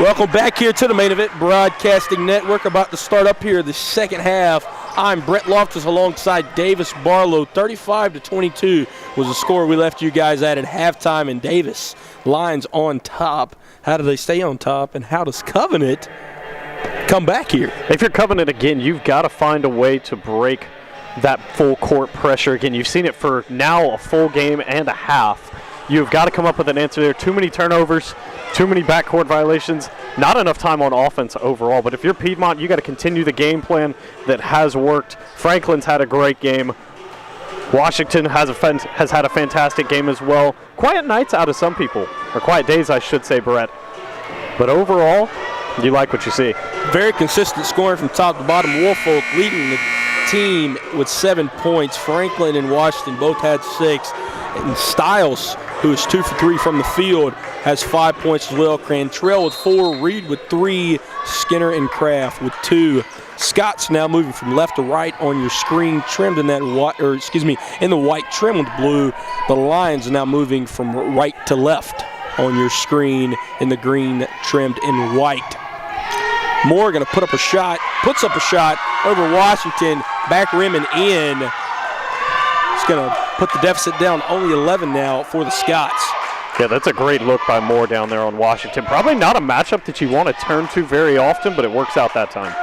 Welcome back here to the Main Event Broadcasting Network. About to start up here the second half. I'm Brett Loftus alongside Davis Barlow. 35-22 was the score we left you guys at halftime, and Davis Lions on top. How do they stay on top, and how does Covenant come back here? If you're Covenant again, you've got to find a way to break that full court pressure again. You've seen it for now a full game and a half. You've got to come up with an answer there. Too many turnovers, too many backcourt violations, not enough time on offense overall. But if you're Piedmont, you got to continue the game plan that has worked. Franklin's had a great game. Washington has had a fantastic game as well. Quiet nights out of some people, or quiet days, I should say, Brett. But overall, you like what you see. Very consistent scoring from top to bottom. Woolfolk leading the team with 7 points. Franklin and Washington both had 6. And Stiles, who is 2 for 3 from the field, has 5 points as well. Cantrell with 4, Reed with 3, Skinner and Kraft with 2. Scott's now moving from left to right on your screen, trimmed in that white, in the white trim with blue. The Lions are now moving from right to left on your screen in the green, trimmed in white. Moore going to puts up a shot over Washington, back rim and in. It's going to put the deficit down, only 11 now for the Scots. Yeah, that's a great look by Moore down there on Washington. Probably not a matchup that you want to turn to very often, but it works out that time.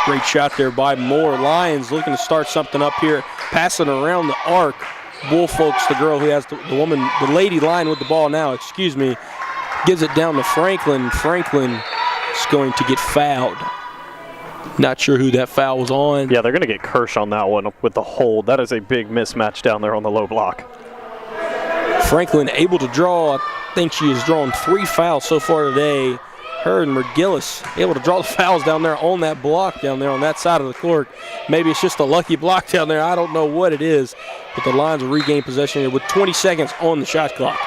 Great shot there by Moore. Lions looking to start something up here, passing around the arc. Woolfolk's the girl who has the lady line with the ball now, gives it down to Franklin. Franklin is going to get fouled. Not sure who that foul was on. Yeah, they're going to get Kirsch on that one with the hold. That is a big mismatch down there on the low block. Franklin able to draw. I think she has drawn 3 fouls so far today. Her and McGillis able to draw the fouls down there on that block down there on that side of the court. Maybe it's just a lucky block down there. I don't know what it is. But the Lions will regain possession here with 20 seconds on the shot clock.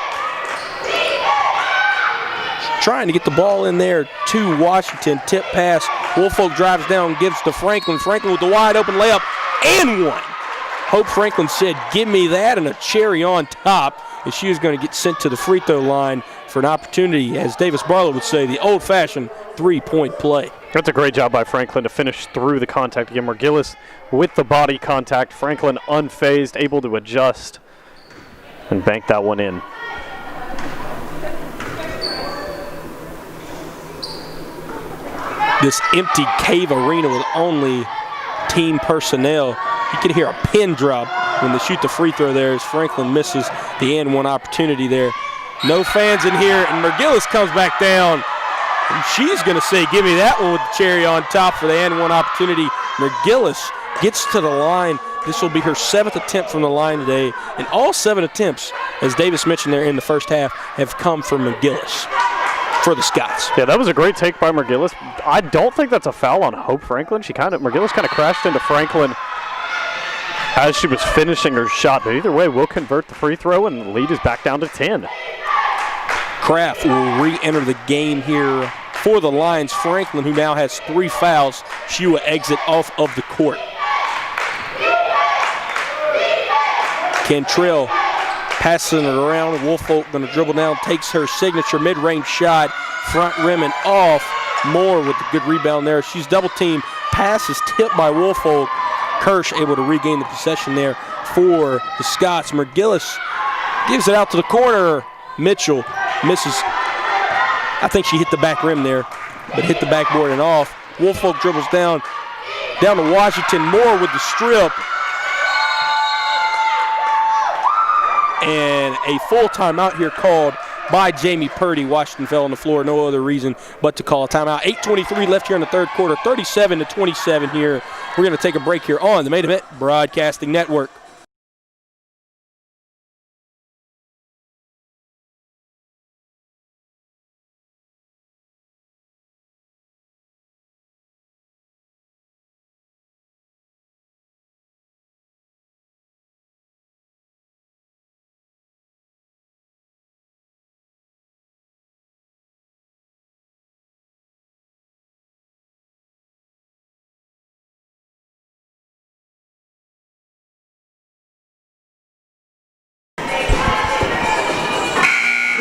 Trying to get the ball in there to Washington. Tip pass. Woolfolk drives down, gives to Franklin. Franklin with the wide open layup and one. Hope Franklin said, "Give me that," and a cherry on top. And she is going to get sent to the free throw line for an opportunity, as Davis Barlow would say, the old-fashioned three-point play. That's a great job by Franklin to finish through the contact again. McGillis with the body contact. Franklin unfazed, able to adjust and bank that one in. This empty cave arena with only team personnel. You can hear a pin drop when they shoot the free throw there as Franklin misses the and one opportunity there. No fans in here, and McGillis comes back down. And she's going to say, "Give me that one," with the cherry on top for the and one opportunity. McGillis gets to the line. This will be her 7th attempt from the line today. And all 7 attempts, as Davis mentioned there in the first half, have come from McGillis for the Scots. Yeah, that was a great take by McGillis. I don't think that's a foul on Hope Franklin. McGillis kind of crashed into Franklin as she was finishing her shot. But either way, we'll convert the free throw, and the lead is back down to 10. Kraft will re-enter the game here for the Lions. Franklin, who now has 3 fouls, she will exit off of the court. Cantrell passing it around. Woolfolk going to dribble down, takes her signature mid-range shot, front rim and off. Moore with the good rebound there. She's double-teamed. Pass is tipped by Woolfolk. Kirsch able to regain the possession there for the Scots. McGillis gives it out to the corner. Mitchell misses. I think she hit the back rim there, but hit the backboard and off. Woolfolk dribbles down to Washington. Moore with the strip. And a full timeout here called by Jamie Purdy. Washington fell on the floor. No other reason but to call a timeout. 8:23 left here in the third quarter. 37-27 here. We're going to take a break here on the Main Event Broadcasting Network.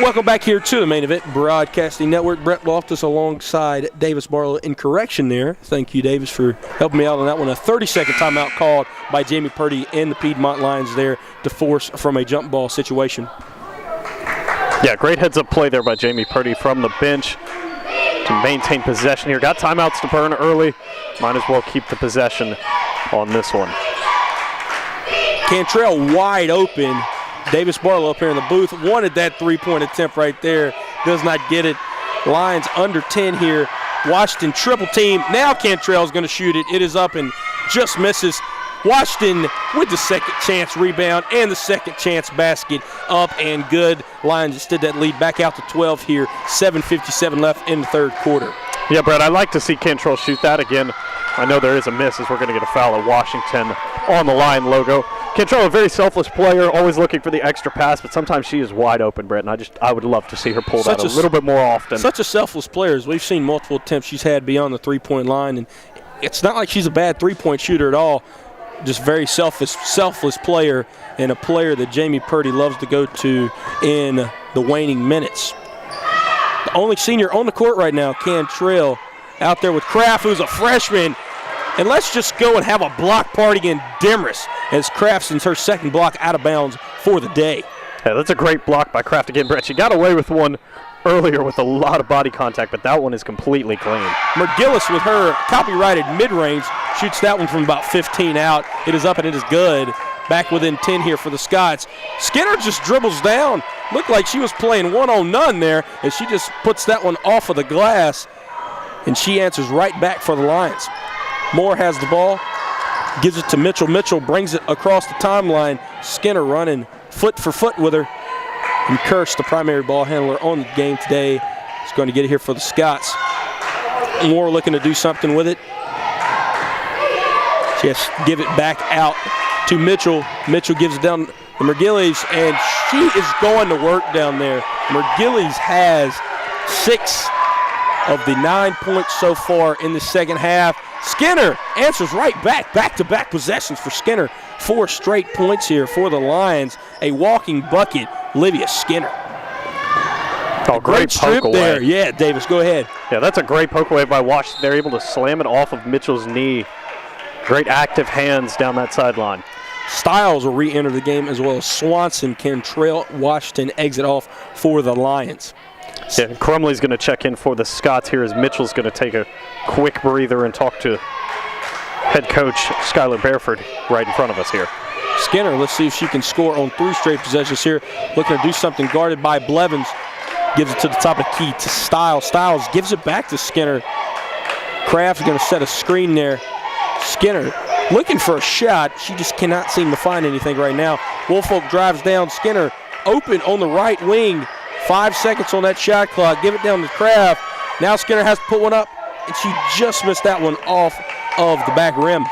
Welcome back here to the Main Event Broadcasting Network. Brett Loftus alongside Davis Barlow in correction there. Thank you, Davis, for helping me out on that one. A 30-second timeout called by Jamie Purdy and the Piedmont Lions there to force from a jump ball situation. Yeah, great heads-up play there by Jamie Purdy from the bench to maintain possession here. Got timeouts to burn early. Might as well keep the possession on this one. Cantrell wide open. Davis Barlow up here in the booth wanted that three-point attempt right there. Does not get it. Lions under 10 here. Washington triple team. Now Cantrell's going to shoot it. It is up and just misses. Washington with the second chance rebound and the second chance basket up and good. Lions extend that lead back out to 12 here. 7:57 left in the third quarter. Yeah, Brett, I'd like to see Cantrell shoot that again. I know there is a miss as we're going to get a foul at Washington on the line logo. Cantrell, a very selfless player, always looking for the extra pass, but sometimes she is wide open, Brett, and I would love to see her pull that a little bit more often. Such a selfless player. As we've seen multiple attempts she's had beyond the three-point line, and it's not like she's a bad three-point shooter at all. Just very selfless player, and a player that Jamie Purdy loves to go to in the waning minutes. The only senior on the court right now, Cantrell, out there with Kraft, who's a freshman. And let's just go and have a block party in Demorest as Kraft sends her second block out of bounds for the day. Yeah, that's a great block by Kraft again, Brett. She got away with one earlier with a lot of body contact, but that one is completely clean. McGillis with her copyrighted mid-range shoots that one from about 15 out. It is up and it is good. Back within 10 here for the Scots. Skinner just dribbles down. Looked like she was playing one-on-none there as she just puts that one off of the glass, and she answers right back for the Lions. Moore has the ball, gives it to Mitchell. Mitchell brings it across the timeline. Skinner running foot for foot with her. And Kirsch, the primary ball handler on the game today, is going to get it here for the Scots. Moore looking to do something with it. She has to give it back out to Mitchell. Mitchell gives it down to McGillis, and she is going to work down there. McGillis has 6 of the 9 points so far in the second half. Skinner answers right back. Back-to-back possessions for Skinner. 4 straight points here for the Lions. A walking bucket, Livia Skinner. Oh, great poke away there. Yeah, Davis, go ahead. Yeah, that's a great poke away by Washington. They're able to slam it off of Mitchell's knee. Great active hands down that sideline. Stiles will re-enter the game as well as Swanson. Cantrell, Washington exit off for the Lions. Yeah, Crumley's going to check in for the Scots here as Mitchell's going to take a quick breather and talk to head coach Skylar Bareford right in front of us here. Skinner, let's see if she can score on 3 straight possessions here. Looking to do something, guarded by Blevins. Gives it to the top of the key to Stiles. Stiles gives it back to Skinner. Kraft's going to set a screen there. Skinner looking for a shot. She just cannot seem to find anything right now. Woolfolk drives down. Skinner open on the right wing. 5 seconds on that shot clock. Give it down to Kraft. Now Skinner has to put one up, and she just missed that one off of the back rim.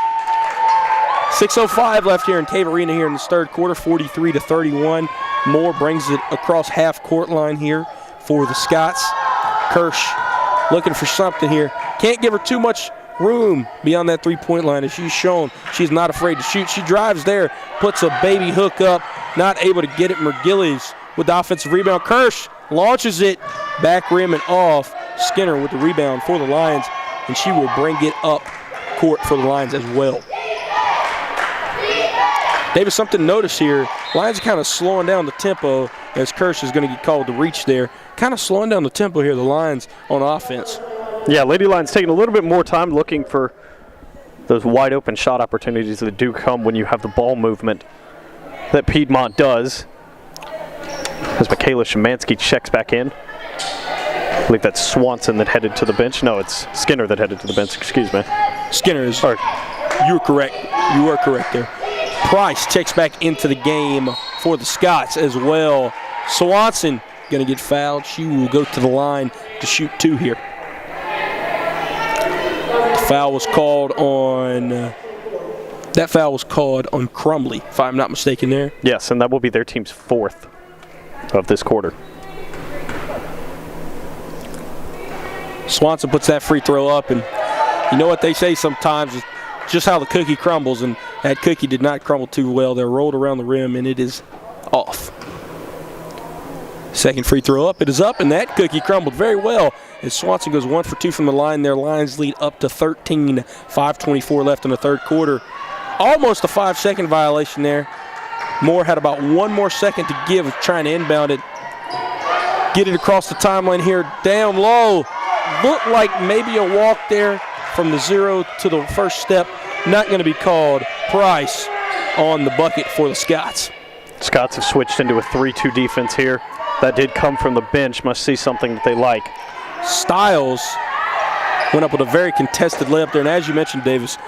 6:05 left here in Cave Arena here in this third quarter, 43-31. Moore brings it across half-court line here for the Scots. Kirsch looking for something here. Can't give her too much room beyond that three-point line as she's shown. She's not afraid to shoot. She drives there, puts a baby hook up, not able to get it. McGillis with the offensive rebound. Kirsch launches it, back rim and off. Skinner with the rebound for the Lions, and she will bring it up court for the Lions as well. Davis, something to notice here. Lions are kind of slowing down the tempo as Kirsch is going to get called to reach there. Kind of slowing down the tempo here, the Lions on offense. Yeah, Lady Lions taking a little bit more time looking for those wide open shot opportunities that do come when you have the ball movement that Piedmont does. As Michaela Szymanski checks back in. I believe that's Swanson that headed to the bench. No, it's Skinner that headed to the bench, excuse me. Skinner is, you're correct. You are correct there. Price checks back into the game for the Scots as well. Swanson going to get fouled. She will go to the line to shoot 2 here. The foul was called on, that foul was called on Crumley, if I'm not mistaken there. Yes, and that will be their team's 4th of this quarter. Swanson puts that free throw up, and you know what they say sometimes, is just how the cookie crumbles, and that cookie did not crumble too well. They're rolled around the rim, and it is off. Second free throw up. It is up, and that cookie crumbled very well as Swanson goes 1 for 2 from the line. Their Lions lead up to 13. 5:24 left in the third quarter. Almost a 5-second violation there. Moore had about 1 more second to give trying to inbound it. Get it across the timeline here, down low. Looked like maybe a walk there from the 0 to the first step. Not going to be called. Price on the bucket for the Scots. Scots have switched into a 3-2 defense here. That did come from the bench. Must see something that they like. Stiles went up with a very contested layup there. And as you mentioned, Davis,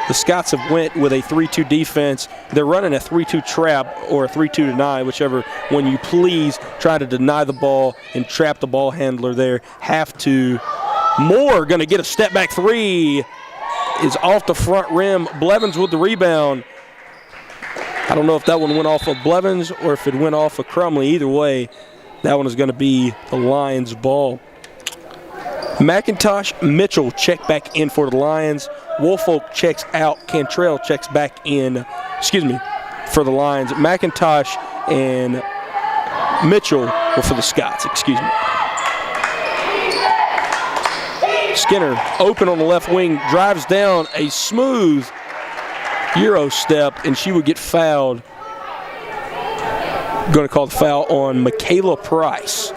the Scots have went with a 3-2 defense. They're running a 3-2 trap or a 3-2 deny, whichever one you please. Try to deny the ball and trap the ball handler there. Have to. Moore going to get a step back three. Is off the front rim. Blevins with the rebound. I don't know if that one went off of Blevins or if it went off of Crumley. Either way, that one is going to be the Lions' ball. McIntosh, Mitchell check back in for the Lions. Woolfolk checks out. Cantrell checks back in, for the Lions. McIntosh and Mitchell were for the Scots, Skinner open on the left wing, drives down a smooth Euro step, and she would get fouled. Going to call the foul on Michaela Price.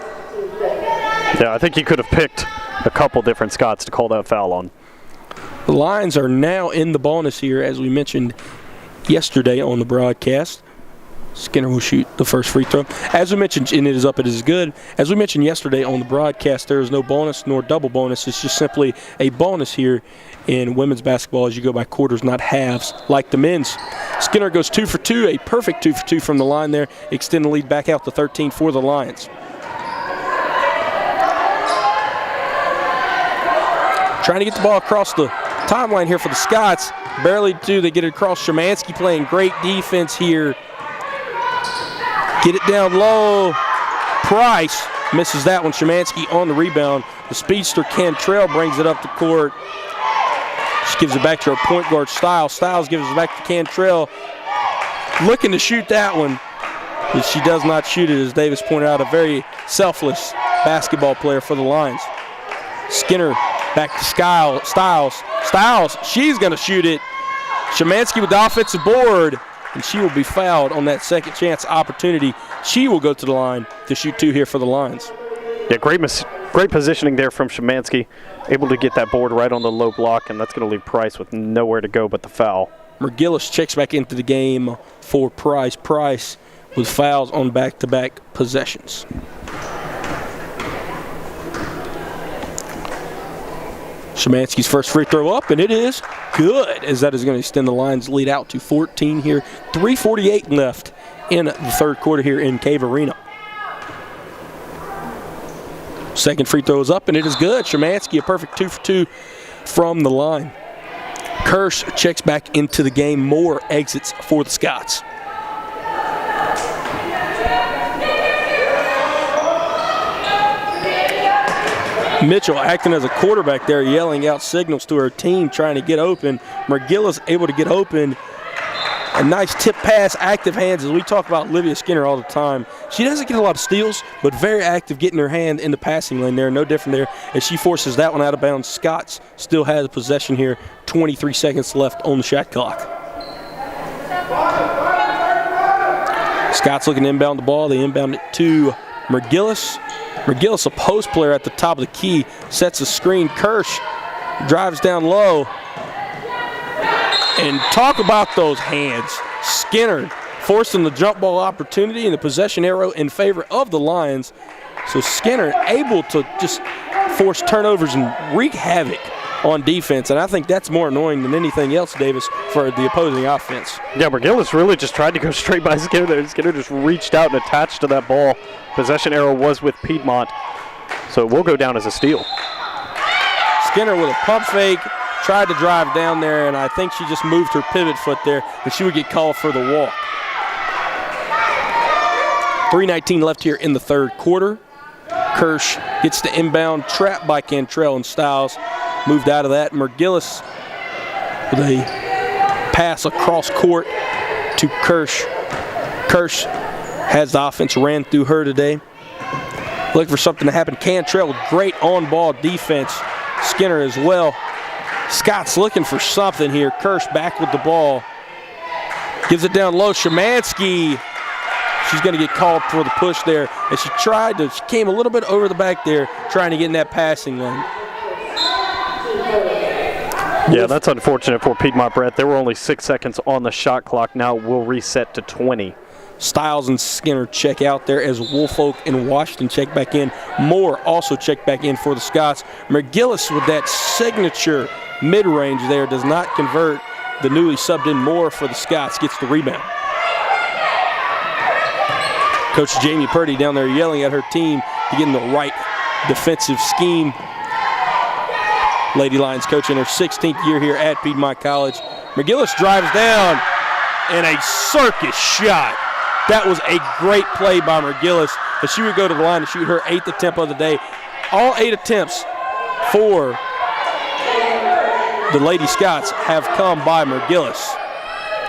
Yeah, I think he could have picked a couple different Scots to call that foul on. The Lions are now in the bonus here, as we mentioned yesterday on the broadcast. Skinner will shoot the first free throw. As we mentioned, and it is up, it is good. As we mentioned yesterday on the broadcast, there is no bonus nor double bonus. It's just simply a bonus here in women's basketball as you go by quarters, not halves, like the men's. Skinner goes 2 for 2, a perfect 2 for 2 from the line there. Extend the lead back out to 13 for the Lions. Trying to get the ball across the timeline here for the Scots. Barely do they get it across. Szymanski playing great defense here. Get it down low. Price misses that one. Szymanski on the rebound. The speedster Cantrell brings it up the court. She gives it back to her point guard, Stiles. Stiles gives it back to Cantrell. Looking to shoot that one, but she does not shoot it, as Davis pointed out. A very selfless basketball player for the Lions. Skinner back to Stiles. Stiles, she's going to shoot it. Szymanski with the offensive board, and she will be fouled on that second chance opportunity. She will go to the line to shoot 2 here for the Lions. Yeah, great positioning there from Szymanski. Able to get that board right on the low block, and that's going to leave Price with nowhere to go but the foul. McGillis checks back into the game for Price. Price with fouls on back-to-back possessions. Szymanski's first free throw up, and it is good, as that is going to extend the Lions' lead out to 14 here. 3:48 left in the third quarter here in Cave Arena. Second free throw is up, and it is good. Szymanski, a perfect 2 for 2 from the line. Kirsch checks back into the game. Moore exits for the Scots. Mitchell acting as a quarterback there, yelling out signals to her team, trying to get open. McGillis able to get open. A nice tip pass, active hands, as we talk about Livia Skinner all the time. She doesn't get a lot of steals, but very active getting her hand in the passing lane there. No different there as she forces that one out of bounds. Scots still has possession here. 23 seconds left on the shot clock. Scots looking to inbound the ball. They inbound it to McGillis. McGillis, a post player at the top of the key, sets a screen. Kirsch drives down low. And talk about those hands. Skinner forcing the jump ball opportunity and the possession arrow in favor of the Lions. So Skinner able to just force turnovers and wreak havoc on defense. And I think that's more annoying than anything else, Davis, for the opposing offense. Yeah, McGillis really just tried to go straight by Skinner there. Skinner just reached out and attached to that ball. Possession arrow was with Piedmont, so it will go down as a steal. Skinner with a pump fake, tried to drive down there, and I think she just moved her pivot foot there, and she would get called for the walk. 3:19 left here in the third quarter. Kirsch gets the inbound, trapped by Cantrell and Stiles. Moved out of that. McGillis with a pass across court to Kirsch. Kirsch has the offense ran through her today. Looking for something to happen. Cantrell with great on-ball defense. Skinner as well. Scott's looking for something here. Kirsch back with the ball. Gives it down low. Szymanski. She's going to get called for the push there. And she came a little bit over the back there, trying to get in that passing lane. Yeah, that's unfortunate for Piedmont, Brett. There were only 6 seconds on the shot clock. Now we'll reset to 20. Stiles and Skinner check out there as Woolfolk and Washington check back in. Moore also check back in for the Scots. McGillis with that signature mid-range there does not convert. The newly subbed in Moore for the Scots gets the rebound. Coach Jamie Purdy down there yelling at her team to get in the right defensive scheme. Lady Lions coach in her 16th year here at Piedmont College. McGillis drives down and a circus shot. That was a great play by McGillis as she would go to the line to shoot her 8th attempt of the day. All 8 attempts for the Lady Scots have come by McGillis.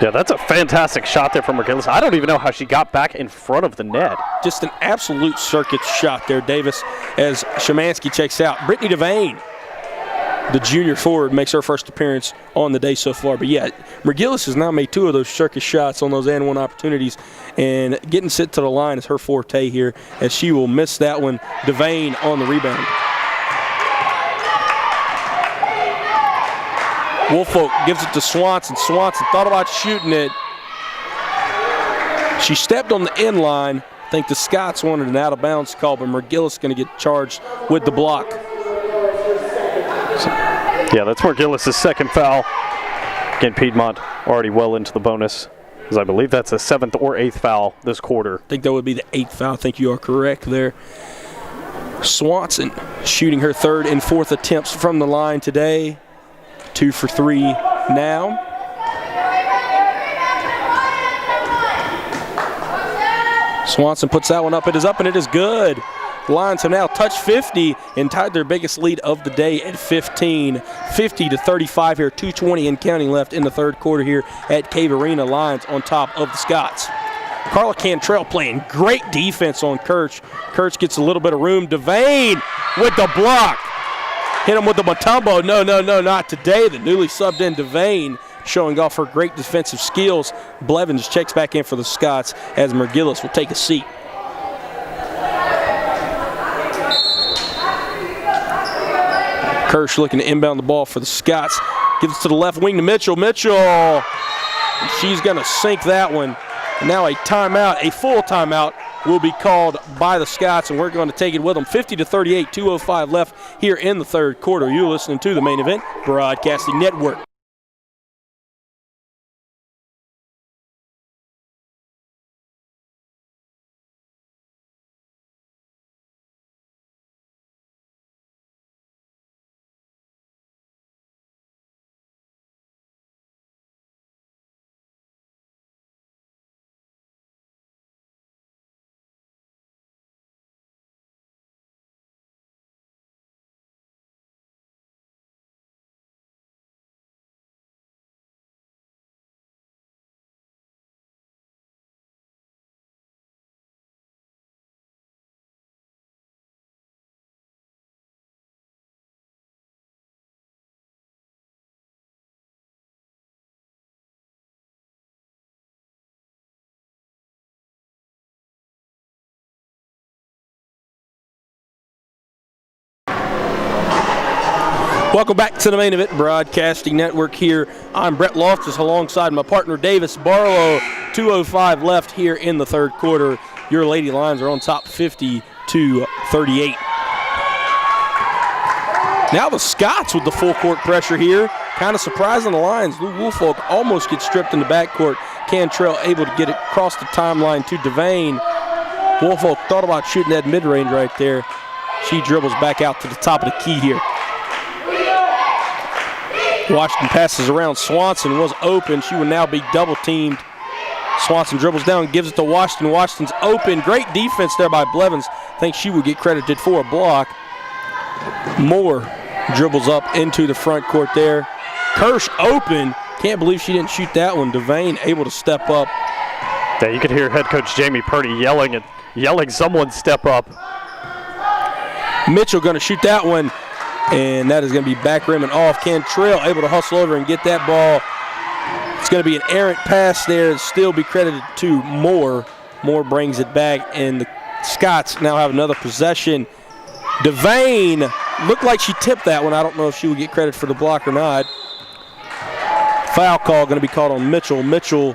Yeah, that's a fantastic shot there from McGillis. I don't even know how she got back in front of the net. Just an absolute circuit shot there, Davis, as Szymanski checks out. Brittany Devane, the junior forward, makes her first appearance on the day so far. But yeah, McGillis has now made 2 of those circus shots on those and 1 opportunities, and getting set to the line is her forte here, as she will miss that one. Devane on the rebound. Woolfolk gives it to Swanson. Swanson thought about shooting it. She stepped on the end line. I think the Scots wanted an out-of-bounds call, but McGillis is going to get charged with the block. Yeah, that's McGillis' second foul. Again, Piedmont already well into the bonus, because I believe that's a 7th or 8th foul this quarter. I think that would be the 8th foul. I think you are correct there. Swanson shooting her 3rd and 4th attempts from the line today. 2 for 3 now. Swanson puts that one up. It is up and it is good. The Lions have now touched 50 and tied their biggest lead of the day at 15. 50-35 here, 2:20 and counting left in the 3rd quarter here at Cave Arena. Lions on top of the Scots. Carla Cantrell playing great defense on Kirsch. Kirsch gets a little bit of room. Devane with the block. Hit him with the Matumbo. No, not today. The newly subbed in Devane showing off her great defensive skills. Blevins checks back in for the Scots as McGillis will take a seat. Kirsch looking to inbound the ball for the Scots. Gives it to the left wing to Mitchell. Mitchell, she's going to sink that one. And now a timeout, a full timeout, will be called by the Scots, and we're going to take it with them. 50-38, 2:05 left here in the 3rd quarter. You're listening to the Main Event Broadcasting Network. Welcome back to the Main Event Broadcasting Network here. I'm Brett Loftus alongside my partner Davis Barlow. 2:05 left here in the 3rd quarter. Your Lady Lions are on top 50-38. Now the Scots with the full court pressure here. Kind of surprising the Lions. Lou Woolfolk almost gets stripped in the backcourt. Cantrell able to get it across the timeline to Devane. Woolfolk thought about shooting that mid-range right there. She dribbles back out to the top of the key here. Washington passes around. Swanson was open. She will now be double teamed. Swanson dribbles down, gives it to Washington. Washington's open. Great defense there by Blevins. Think she would get credited for a block. Moore dribbles up into the front court there. Kirsch open. Can't believe she didn't shoot that one. Devane able to step up. Yeah, you could hear head coach Jamie Purdy yelling someone step up. Mitchell going to shoot that one, and that is going to be back rim and off. Cantrell able to hustle over and get that ball. It's going to be an errant pass there. Still be credited to Moore. Moore brings it back, and the Scots now have another possession. Devane looked like she tipped that one. I don't know if she would get credit for the block or not. Foul call going to be called on Mitchell. Mitchell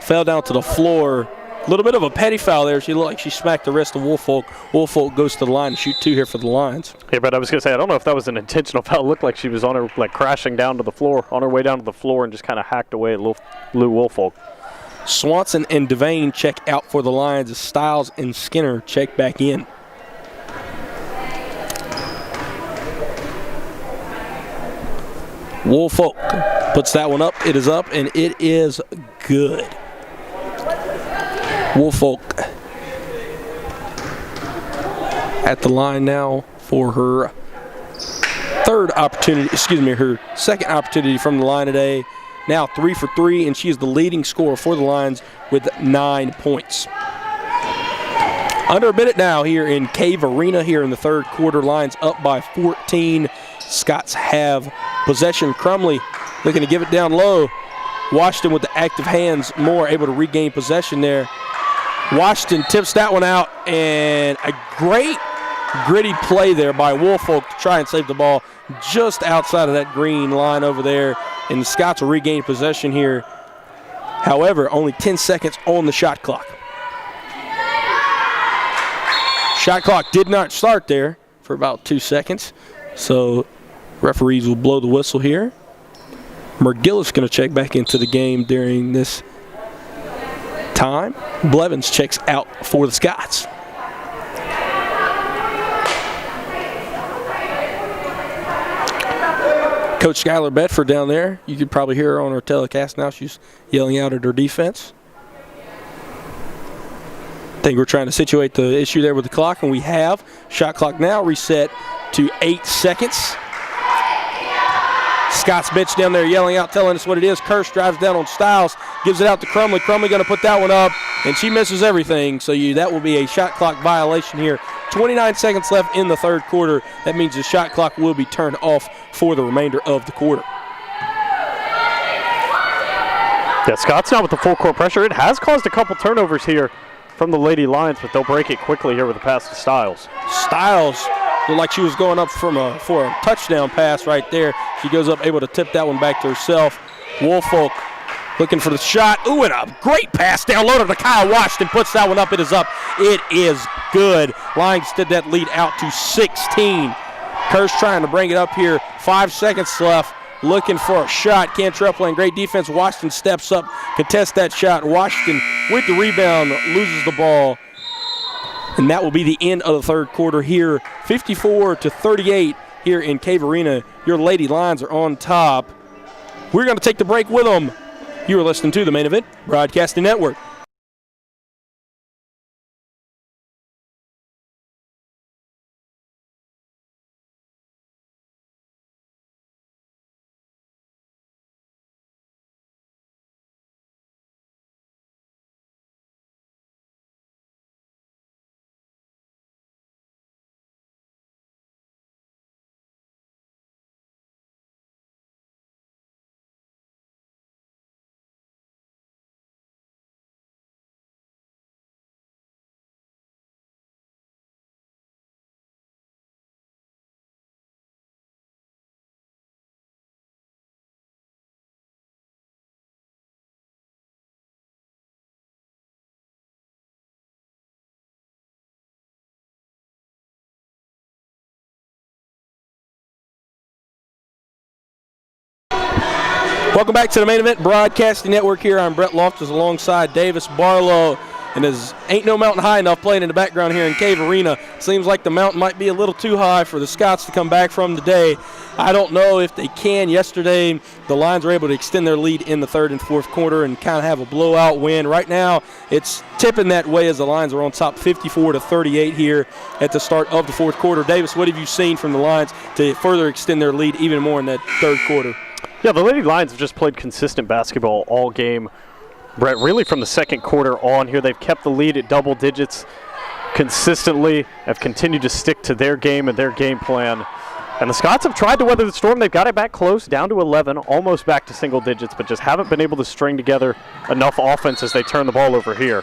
fell down to the floor. A little bit of a petty foul there. She looked like she smacked the wrist of Woolfolk. Woolfolk goes to the line to shoot 2 here for the Lions. Yeah, but I was going to say, I don't know if that was an intentional foul. It looked like she was on her, crashing down to the floor, on her way down to the floor, and just kind of hacked away at Lou Woolfolk. Swanson and Devane check out for the Lions as Stiles and Skinner check back in. Woolfolk puts that one up. It is up, and it is good. Woolfolk at the line now for her her second opportunity from the line today. Now 3 for 3, and she is the leading scorer for the Lions with 9 points. Under a minute now here in Cave Arena here in the third quarter. Lions up by 14. Scots have possession. Crumley looking to give it down low. Washington with the active hands. Moore able to regain possession there. Washington tips that one out, and a great gritty play there by Woolfolk to try and save the ball just outside of that green line over there, and the Scots will regain possession here. However, only 10 seconds on the shot clock. Shot clock did not start there for about 2 seconds, so referees will blow the whistle here. McGillis going to check back into the game during this time. Blevins checks out for the Scots. Coach Skylar Bedford down there. You could probably hear her on her telecast now. She's yelling out at her defense. I think we're trying to situate the issue there with the clock, and we have. Shot clock now reset to 8 seconds. Scott's bench down there yelling out, telling us what it is. Kirsch drives down on Stiles, gives it out to Crumley. Crumley going to put that one up, and she misses everything. So that will be a shot clock violation here. 29 seconds left in the third quarter. That means the shot clock will be turned off for the remainder of the quarter. Yeah, Scott's now with the full court pressure. It has caused a couple turnovers here from the Lady Lions, but they'll break it quickly here with a pass to Stiles. Stiles looked like she was going up for a touchdown pass right there. She goes up, able to tip that one back to herself. Woolfolk looking for the shot. Ooh, and a great pass down low to Kyle Washington. Puts that one up. It is up. It is good. Lions did that lead out to 16. Kirsch trying to bring it up here. 5 seconds left. Looking for a shot. Cantrell playing great defense. Washington steps up, contests that shot. Washington with the rebound loses the ball. And that will be the end of the third quarter here. 54-38 here in Cave Arena. Your Lady Lions are on top. We're going to take the break with them. You are listening to the Main Event Broadcasting Network. Welcome back to the Main Event Broadcasting Network here. I'm Brett Loftus alongside Davis Barlow. And there's ain't no mountain high enough playing in the background here in Cave Arena. Seems like the mountain might be a little too high for the Scots to come back from today. I don't know if they can. Yesterday, the Lions were able to extend their lead in the third and fourth quarter and kind of have a blowout win. Right now, it's tipping that way as the Lions are on top 54-38 here at the start of the fourth quarter. Davis, what have you seen from the Lions to further extend their lead even more in that third quarter? Yeah, the Lady Lions have just played consistent basketball all game. Brett, really from the second quarter on here, they've kept the lead at double digits. consistently have continued to stick to their game and their game plan. And the Scots have tried to weather the storm. They've got it back close, down to 11, almost back to single digits, but just haven't been able to string together enough offense as they turn the ball over here.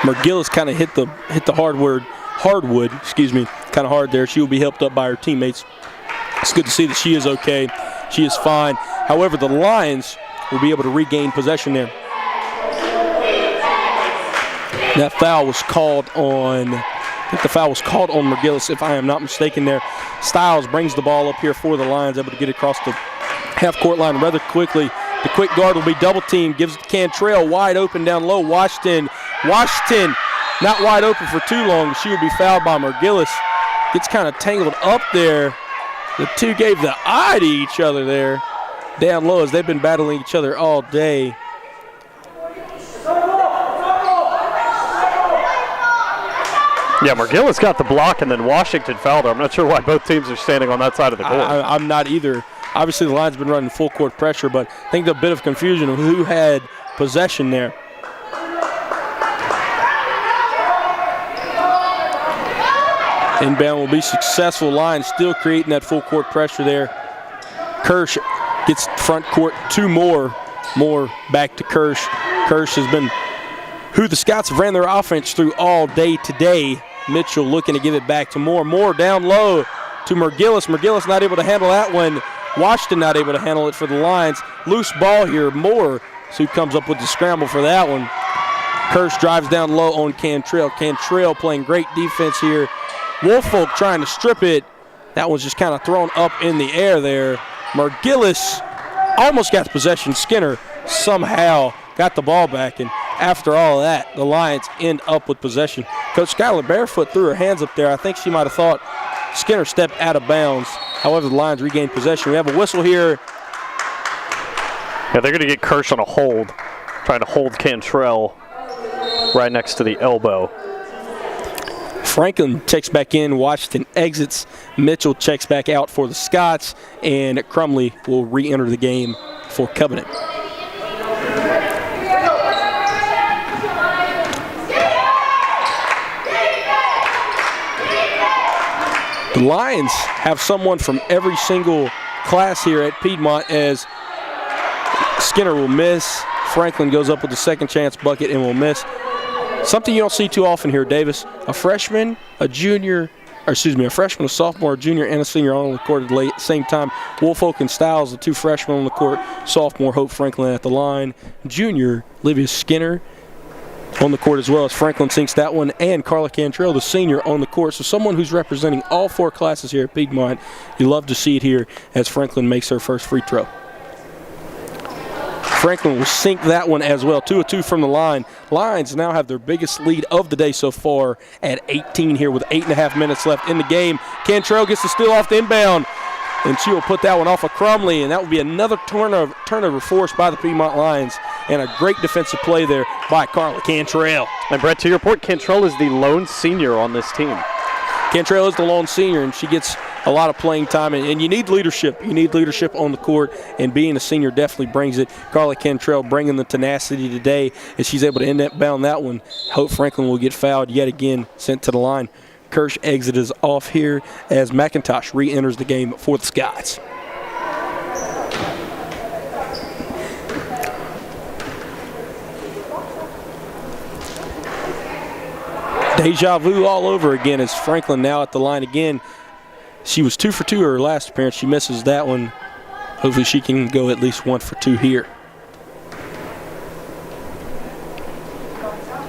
Margillis kind of hit the hardwood, kind of hard there. She will be helped up by her teammates. It's good to see that she is okay. She is fine. However, the Lions will be able to regain possession there. That foul was called on, I think the foul was called on Margillis, if I am not mistaken there. Stiles brings the ball up here for the Lions, able to get across the half-court line rather quickly. The quick guard will be double-teamed, gives it to Cantrell, wide open down low. Washington, not wide open for too long. She will be fouled by Margillis. Gets kind of tangled up there. The two gave the eye to each other there down low as they've been battling each other all day. Yeah, Margillis got the block, and then Washington fouled her. I'm not sure why both teams are standing on that side of the court. I'm not either. Obviously, the Lions have been running full court pressure, but I think there's a bit of confusion of who had possession there. Inbound will be successful. Lions still creating that full court pressure there. Kirsch gets front court, two more back to Kirsch. Kirsch has been who the Scots have ran their offense through all day today. Mitchell looking to give it back to Moore. Moore down low to Margillis. Margillis not able to handle that one. Washington not able to handle it for the Lions. Loose ball here. Moore who comes up with the scramble for that one. Kirsch drives down low on Cantrell. Cantrell playing great defense here. Woolfolk trying to strip it. That one's just kind of thrown up in the air there. Margillis almost got the possession. Skinner somehow got the ball back, and after all of that, the Lions end up with possession. Coach Skylar Barefoot threw her hands up there. I think she might have thought Skinner stepped out of bounds. However, the Lions regained possession. We have a whistle here. Yeah, they're going to get Kirsch on a hold, trying to hold Cantrell right next to the elbow. Franklin checks back in. Washington exits. Mitchell checks back out for the Scots, and Crumley will re-enter the game for Covenant. The Lions have someone from every single class here at Piedmont, as Skinner will miss. Franklin goes up with the second chance bucket and will miss. Something you don't see too often here, Davis. A freshman, a sophomore, a junior, and a senior on the court at the same time. Woolfolk and Stiles, the two freshmen on the court. Sophomore, Hope Franklin at the line. Junior, Livia Skinner on the court as well as Franklin sinks that one, and Carla Cantrell, the senior, on the court. So someone who's representing all four classes here at Piedmont. You love to see it here as Franklin makes her first free throw. Franklin will sink that one as well. 2 of 2 from the line. Lions now have their biggest lead of the day so far at 18 here with 8.5 minutes left in the game. Cantrell gets the steal off the inbound, and she will put that one off of Crumley, and that will be another turnover forced by the Piedmont Lions, and a great defensive play there by Carla Cantrell. And Brett, to your point, Cantrell is the lone senior on this team. Cantrell is the lone senior, and she gets a lot of playing time, and you need leadership. You need leadership on the court, and being a senior definitely brings it. Carla Cantrell bringing the tenacity today as she's able to inbound that one. Hope Franklin will get fouled yet again, sent to the line. Kirsch exit is off here as McIntosh re-enters the game for the Scots. Deja vu all over again as Franklin now at the line again. She was 2 for 2 her last appearance. She misses that one. Hopefully she can go at least 1 for 2 here.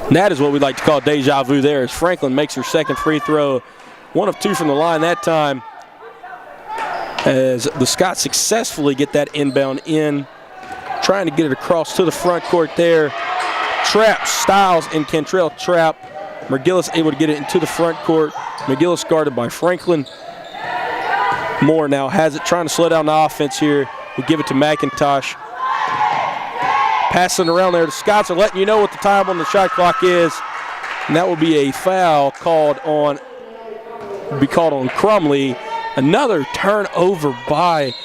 And that is what we like to call deja vu there, as Franklin makes her second free throw. 1 of 2 from the line that time, as the Scots successfully get that inbound in. Trying to get it across to the front court there. Trap, Stiles and Cantrell trap. Margillis able to get it into the front court. Margillis guarded by Franklin. Moore now has it, trying to slow down the offense here. We give it to McIntosh. Passing around there. The Scots are letting you know what the time on the shot clock is. And that will be a foul called on Crumley. Another turnover by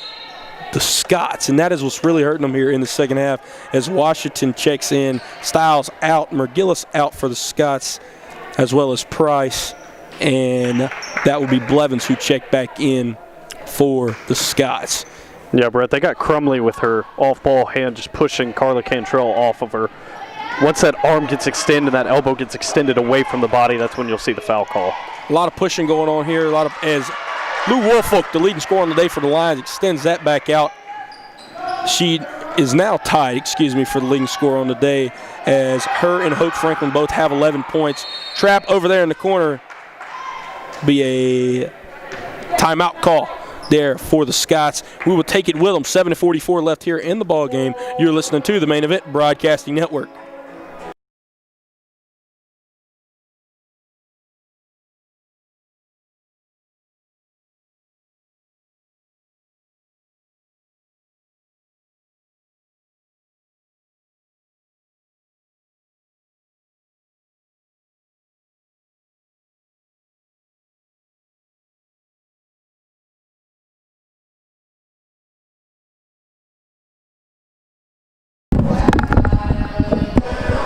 the Scots, and that is what's really hurting them here in the second half as Washington checks in. Stiles out, Margillis out for the Scots. as well as Price, and that will be Blevins who checked back in for the Scots. Yeah, Brett, they got Crumley with her off-ball hand just pushing Carla Cantrell off of her. Once that arm gets extended, that elbow gets extended away from the body, that's when you'll see the foul call. A lot of pushing going on here. As Lou Woolfolk, the leading scorer on the day for the Lions, extends that back out. She is now tied, for the leading scorer on the day, as her and Hope Franklin both have 11 points. Trap over there in the corner. Be a timeout call there for the Scots. We will take it with them. 7:44 left here in the ball game. You're listening to the Main Event Broadcasting Network.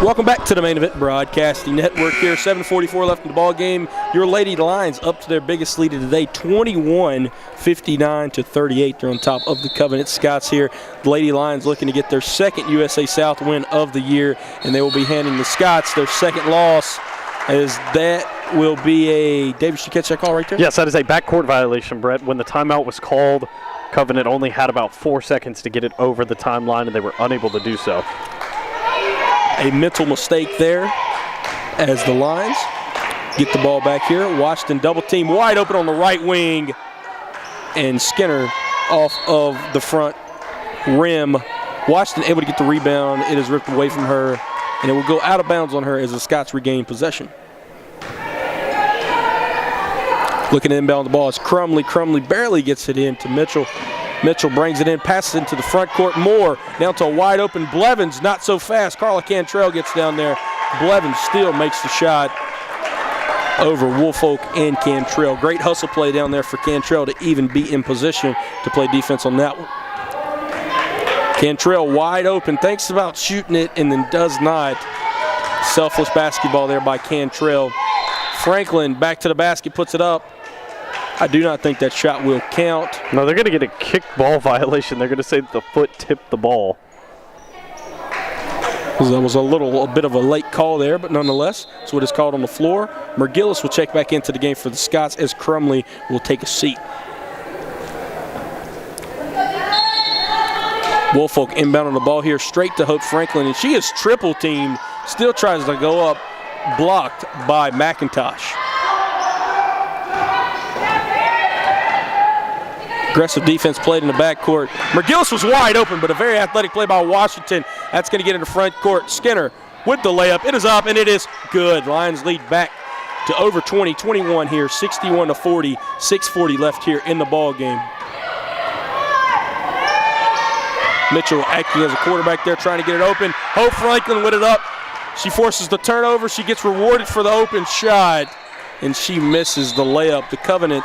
Welcome back to the Main Event Broadcasting Network here. 7:44 left in the ball game. Your Lady Lions up to their biggest lead of the day, 21-59-38. They're on top of the Covenant Scots here. The Lady Lions looking to get their second USA South win of the year, and they will be handing the Scots their second loss, as that will be a – David, did you catch that call right there? Yes, that is a backcourt violation, Brett. When the timeout was called, Covenant only had about 4 seconds to get it over the timeline, and they were unable to do so. A mental mistake there as the Lions get the ball back here. Washington double team wide open on the right wing, and Skinner off of the front rim. Washington able to get the rebound. It is ripped away from her, and it will go out of bounds on her as the Scots regain possession. Looking to inbound the ball is Crumley. Crumley barely gets it in to Mitchell. Mitchell brings it in, passes into the front court. Moore down to a wide open Blevins, not so fast. Carla Cantrell gets down there. Blevins still makes the shot over Woolfolk and Cantrell. Great hustle play down there for Cantrell to even be in position to play defense on that one. Cantrell wide open, thinks about shooting it and then does not. Selfless basketball there by Cantrell. Franklin back to the basket, puts it up. I do not think that shot will count. No, they're going to get a kick ball violation. They're going to say that the foot tipped the ball. That was a bit of a late call there, but nonetheless, that's what is called on the floor. McGillis will check back into the game for the Scots as Crumley will take a seat. Woolfolk inbound on the ball here, straight to Hope Franklin, and she is triple teamed. Still tries to go up, blocked by McIntosh. Aggressive defense played in the backcourt. McGillis was wide open, but a very athletic play by Washington. That's going to get into front court. Skinner with the layup. It is up, and it is good. Lions lead back to over 20-21 here, 61-40, 6:40 left here in the ball game. Mitchell acting as a quarterback there, trying to get it open. Hope Franklin with it up. She forces the turnover. She gets rewarded for the open shot, and she misses the layup. The Covenant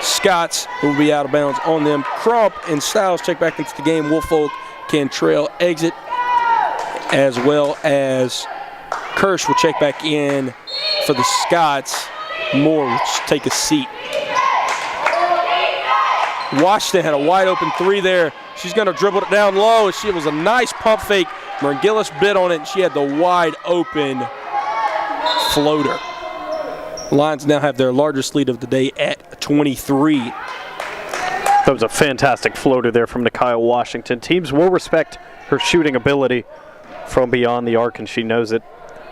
Scots will be out of bounds on them. Crump and Styles check back into the game. Woolfolk, Cantrell exit, as well as Kirsch will check back in for the Scots. Moore will take a seat. Washington had a wide open three there. She's going to dribble it down low. It was a nice pump fake. McGillis bit on it, and she had the wide open floater. Lions now have their largest lead of the day at 23. That was a fantastic floater there from Nakia Washington. Teams will respect her shooting ability from beyond the arc, and she knows it.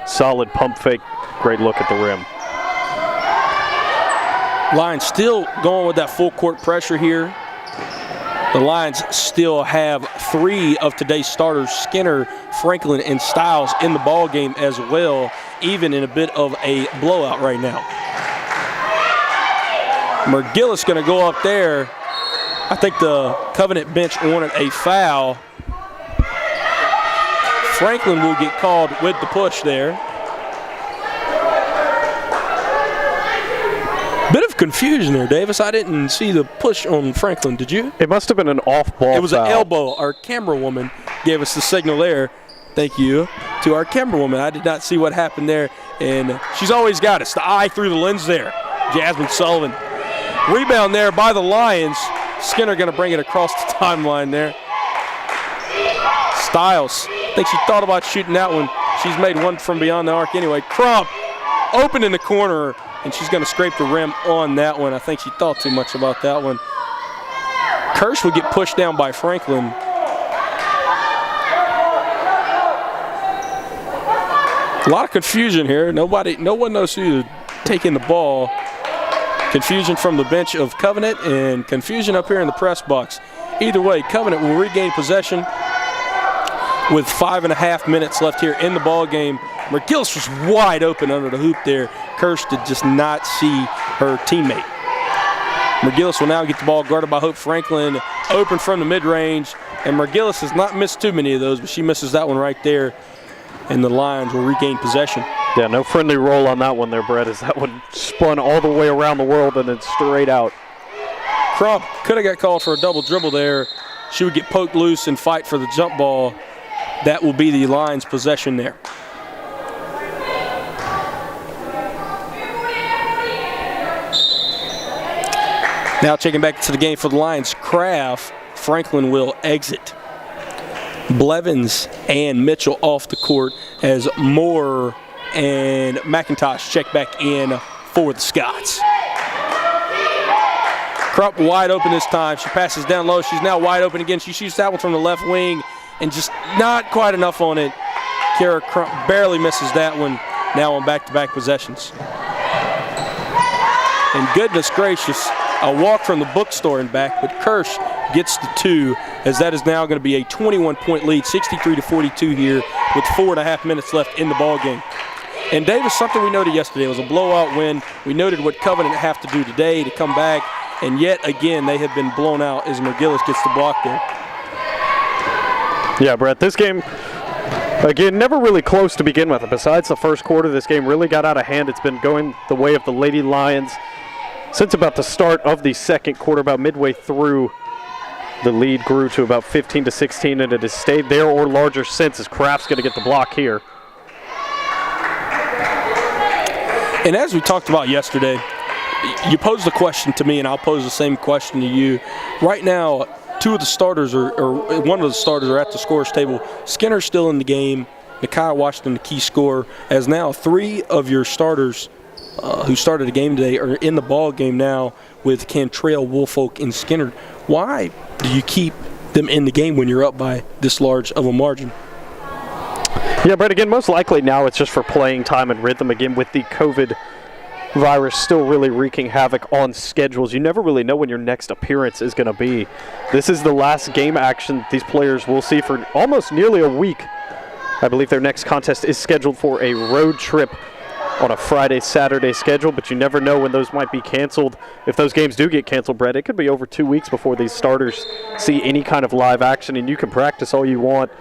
Solid pump fake, great look at the rim. Lions still going with that full court pressure here. The Lions still have three of today's starters, Skinner, Franklin, and Styles, in the ball game as well, even in a bit of a blowout right now. McGillis going to go up there. I think the Covenant bench wanted a foul. Franklin will get called with the push there. Bit of confusion there, Davis. I didn't see the push on Franklin. Did you? It must have been an off-ball foul. It was an elbow. Our camera woman gave us the signal there Thank you to our camerawoman. I did not see what happened there, and she's always got us. The eye through the lens there. Jasmine Sullivan. Rebound there by the Lions. Skinner going to bring it across the timeline there. Stiles, I think she thought about shooting that one. She's made one from beyond the arc anyway. Crump, open in the corner, and she's going to scrape the rim on that one. I think she thought too much about that one. Kirsch would get pushed down by Franklin. A lot of confusion here. No one knows who's taking the ball. Confusion from the bench of Covenant and confusion up here in the press box. Either way, Covenant will regain possession with 5.5 minutes left here in the ball game. McGillis was wide open under the hoop there. Kirsch did just not see her teammate. McGillis will now get the ball guarded by Hope Franklin, open from the mid-range, and McGillis has not missed too many of those, but she misses that one right there, and the Lions will regain possession. Yeah, no friendly roll on that one there, Brett, as that one spun all the way around the world and then straight out. Crump could have got called for a double dribble there. She would get poked loose and fight for the jump ball. That will be the Lions' possession there. Now checking back to the game for the Lions, Kraft, Franklin will exit. Blevins and Mitchell off the court as Moore and McIntosh check back in for the Scots. Crump wide open this time. She passes down low. She's now wide open again. She shoots that one from the left wing and just not quite enough on it. Kara Crump barely misses that one. Now on back-to-back possessions. And goodness gracious, a walk from the bookstore and back, but Kirsch gets the 2, as that is now going to be a 21-point lead, 63-42 here with 4.5 minutes left in the ball game. And Davis, something we noted yesterday, it was a blowout win. We noted what Covenant have to do today to come back, and yet again they have been blown out as McGillis gets the block there. Yeah, Brett, this game, again, never really close to begin with. Besides the first quarter, this game really got out of hand. It's been going the way of the Lady Lions since about the start of the second quarter. About midway through, the lead grew to about 15-16, and it has stayed there or larger since, as Kraft's going to get the block here. And as we talked about yesterday, you posed the question to me, and I'll pose the same question to you. Right now, two of the starters or one of the starters are at the scorer's table. Skinner's still in the game. Nakia Washington, the key scorer, as now 3 of your starters who started the game today are in the ball game now with Cantrell, Woolfolk, and Skinner. Why do you keep them in the game when you're up by this large of a margin? Yeah, Brett, again, most likely now it's just for playing time and rhythm. Again, with the COVID virus still really wreaking havoc on schedules, you never really know when your next appearance is going to be. This is the last game action these players will see for almost nearly a week. I believe their next contest is scheduled for a road trip on a Friday-Saturday schedule, but you never know when those might be canceled. If those games do get canceled, Brett, it could be over 2 weeks before these starters see any kind of live action, and you can practice all you want,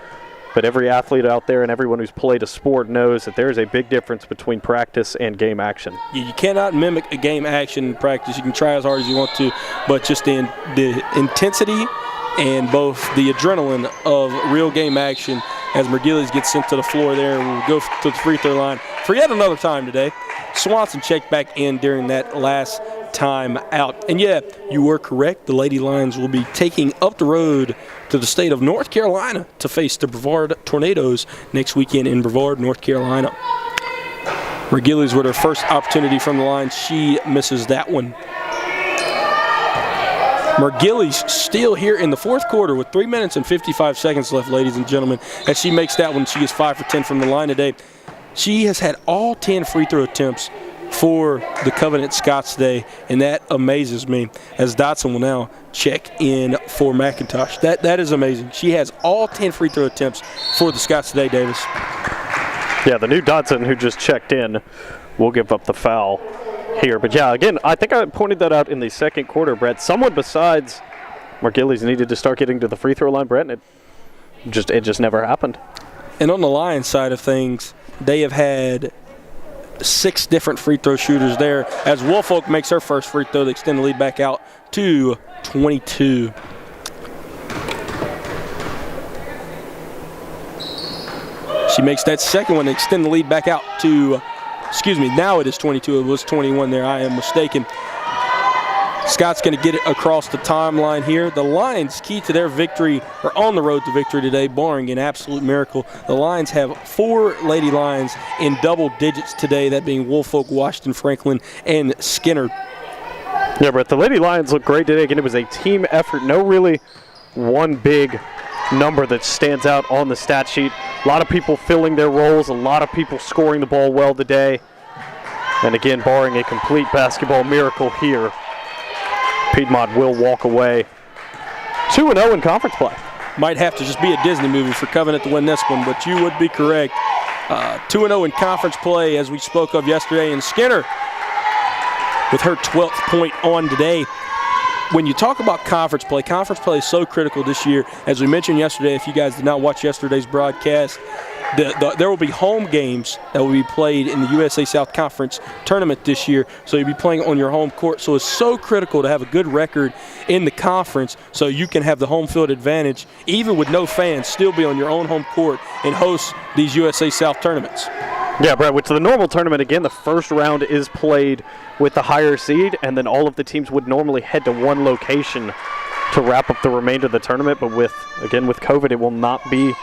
but every athlete out there and everyone who's played a sport knows that there is a big difference between practice and game action. You cannot mimic a game action in practice. You can try as hard as you want to, but just the intensity and both the adrenaline of real game action as McGillis gets sent to the floor there and will go to the free throw line for yet another time today. Swanson checked back in during that last time out. And yeah, you were correct. The Lady Lions will be taking up the road to the state of North Carolina to face the Brevard Tornadoes next weekend in Brevard, North Carolina. McGillis with her first opportunity from the line. She misses that one. McGillis still here in the fourth quarter with 3 minutes and 55 seconds left, ladies and gentlemen. As she makes that one, she is 5 for 10 from the line today. She has had all 10 free throw attempts for the Covenant Scots today, and that amazes me, as Dotson will now check in for McIntosh. That is amazing. She has all 10 free throw attempts for the Scots today, Davis. Yeah, the new Dotson who just checked in will give up the foul here. But yeah, again, I think I pointed that out in the second quarter, Brett. Someone besides McGillis needed to start getting to the free throw line, Brett, and it just never happened. And on the Lions side of things, they have had 6 different free throw shooters there as Woolfolk makes her first free throw to extend the lead back out to 22. She makes that second one to extend the lead back out to, now it is 22. It was 21 there. I am mistaken. Scott's going to get it across the timeline here. The Lions, key to their victory, are on the road to victory today, barring an absolute miracle. The Lions have 4 Lady Lions in double digits today, that being Woolfolk, Washington, Franklin, and Skinner. Yeah, Brett, the Lady Lions look great today. Again, it was a team effort. No really one big number that stands out on the stat sheet. A lot of people filling their roles, a lot of people scoring the ball well today. And again, barring a complete basketball miracle here, Piedmont will walk away 2-0 in conference play. Might have to just be a Disney movie for Covenant to win this one, but you would be correct. 2-0 in conference play, as we spoke of yesterday, and Skinner with her 12th point on today. When you talk about conference play is so critical this year. As we mentioned yesterday, if you guys did not watch yesterday's broadcast, there will be home games that will be played in the USA South Conference tournament this year, so you'll be playing on your home court. So it's so critical to have a good record in the conference so you can have the home field advantage, even with no fans, still be on your own home court and host these USA South tournaments. Yeah, Brett, with the normal tournament, again, the first round is played with the higher seed, and then all of the teams would normally head to one location to wrap up the remainder of the tournament. But with COVID, it will not be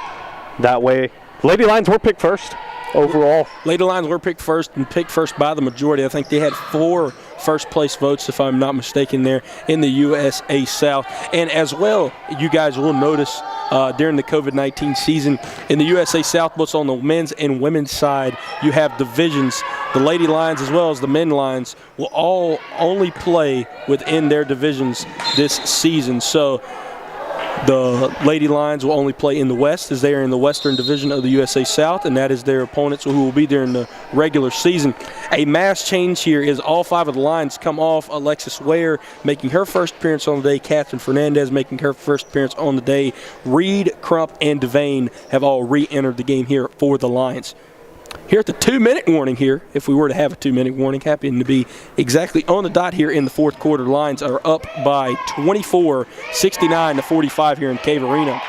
that way. Lady Lions were picked first overall. Lady Lions were picked first, and picked first by the majority. I think they had 4 first-place votes, if I'm not mistaken, there in the USA South. And as well, you guys will notice during the COVID-19 season, in the USA South, both on the men's and women's side, you have divisions. The Lady Lions as well as the men Lions will all only play within their divisions this season. So the Lady Lions will only play in the West, as they are in the Western Division of the USA South, and that is their opponents who will be there in the regular season. A mass change here is all 5 of the Lions come off. Alexis Ware making her first appearance on the day. Catherine Fernandez making her first appearance on the day. Reed, Crump, and Devane have all re-entered the game here for the Lions. Here at the 2-minute warning here, if we were to have a 2-minute warning, happening to be exactly on the dot here in the fourth quarter. Lions are up by 24, 69-45 here in Cave Arena.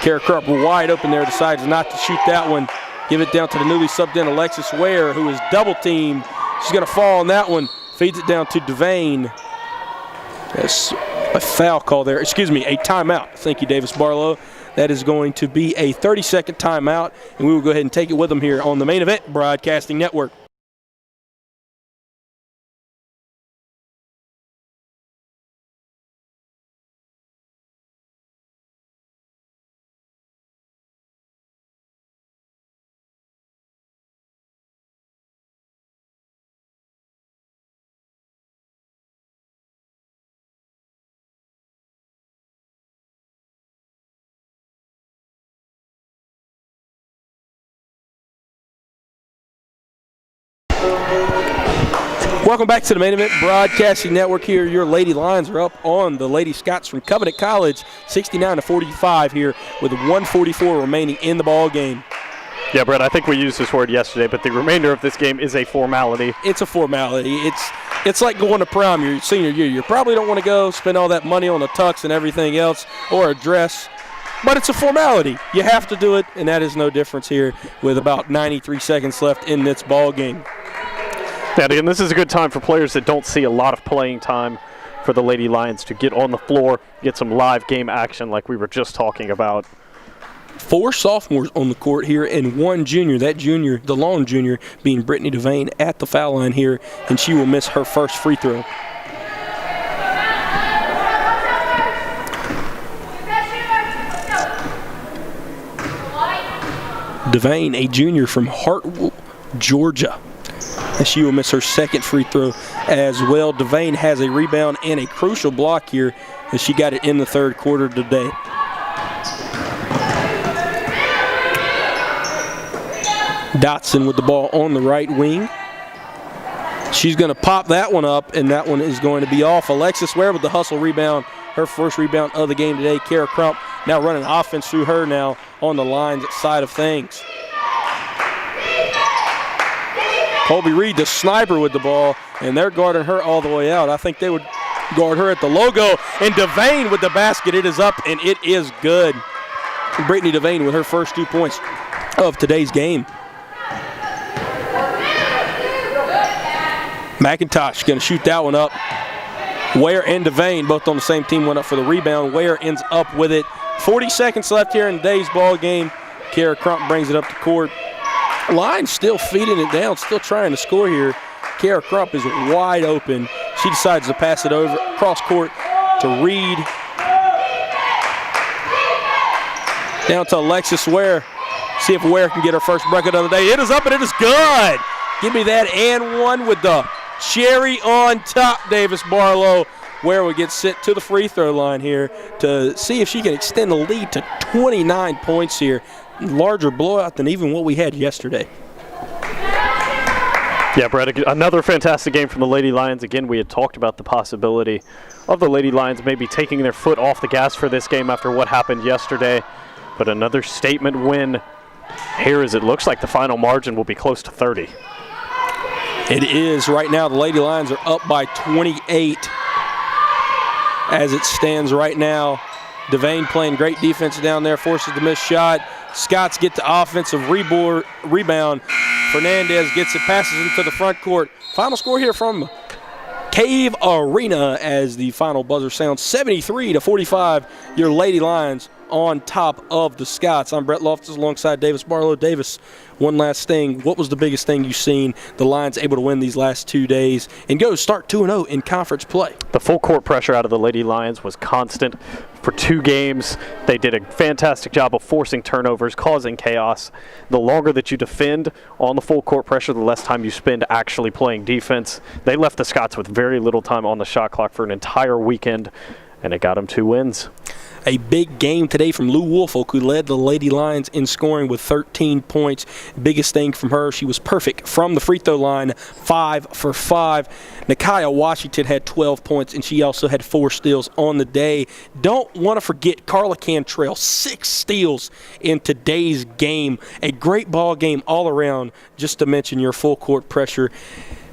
Kara Krupp wide open there, decides not to shoot that one. Give it down to the newly subbed in Alexis Ware, who is double teamed. She's going to fall on that one. Feeds it down to Devane. That's a foul call there. Excuse me, a timeout. Thank you, Davis Barlow. That is going to be a 30-second timeout, and we will go ahead and take it with them here on the Main Event Broadcasting Network. Welcome back to the Main Event Broadcasting Network here. Your Lady Lions are up on the Lady Scots from Covenant College, 69-45 here with 1:44 remaining in the ball game. Yeah, Brett, I think we used this word yesterday, but the remainder of this game is a formality. It's a formality. It's like going to prom your senior year. You probably don't want to go spend all that money on a tux and everything else or a dress, but it's a formality. You have to do it, and that is no difference here with about 93 seconds left in this ball game. And again, this is a good time for players that don't see a lot of playing time for the Lady Lions to get on the floor, get some live game action like we were just talking about. 4 sophomores on the court here and 1 junior. That junior, the lone junior, being Brittany Devane at the foul line here, and she will miss her first free throw. Devane, a junior from Hartwell, Georgia. And she will miss her second free throw as well. Devane has a rebound and a crucial block here as she got it in the third quarter today. Dotson with the ball on the right wing. She's going to pop that one up, and that one is going to be off. Alexis Ware with the hustle rebound, her first rebound of the game today. Kara Crump now running offense through her now on the Lions side of things. Colby Reed, the sniper, with the ball, and they're guarding her all the way out. I think they would guard her at the logo. And Devane with the basket. It is up, and it is good. Brittany Devane with her first 2 points of today's game. McIntosh going to shoot that one up. Ware and Devane, both on the same team, went up for the rebound. Ware ends up with it. 40 seconds left here in today's ball game. Kara Crump brings it up to court. Line still feeding it down, still trying to score here. Kara Crump is wide open. She decides to pass it over across court to Reed. Down to Alexis Ware. See if Ware can get her first bucket of the day. It is up and it is good. Give me that and one with the cherry on top, Davis Barlow. Ware will get sent to the free throw line here to see if she can extend the lead to 29 points here. Larger blowout than even what we had yesterday. Yeah, Brett, another fantastic game from the Lady Lions. Again, we had talked about the possibility of the Lady Lions maybe taking their foot off the gas for this game after what happened yesterday. But another statement win here, as it looks like the final margin will be close to 30. It is right now. The Lady Lions are up by 28 as it stands right now. Devane playing great defense down there, forces the missed shot. Scots get the offensive rebound. Fernandez gets it, passes into the front court. Final score here from Cave Arena as the final buzzer sounds 73-45. Your Lady Lions on top of the Scots. I'm Brett Loftus alongside Davis Barlow. Davis, one last thing. What was the biggest thing you've seen the Lions able to win these last 2 days and go start 2-0 in conference play? The full court pressure out of the Lady Lions was constant for 2 games. They did a fantastic job of forcing turnovers, causing chaos. The longer that you defend on the full court pressure, the less time you spend actually playing defense. They left the Scots with very little time on the shot clock for an entire weekend, and it got them 2 wins. A big game today from Lou Woolfolk, who led the Lady Lions in scoring with 13 points. Biggest thing from her, she was perfect from the free throw line, 5 for 5. Nakia Washington had 12 points, and she also had 4 steals on the day. Don't want to forget Carla Cantrell, 6 steals in today's game. A great ball game all around, just to mention your full court pressure.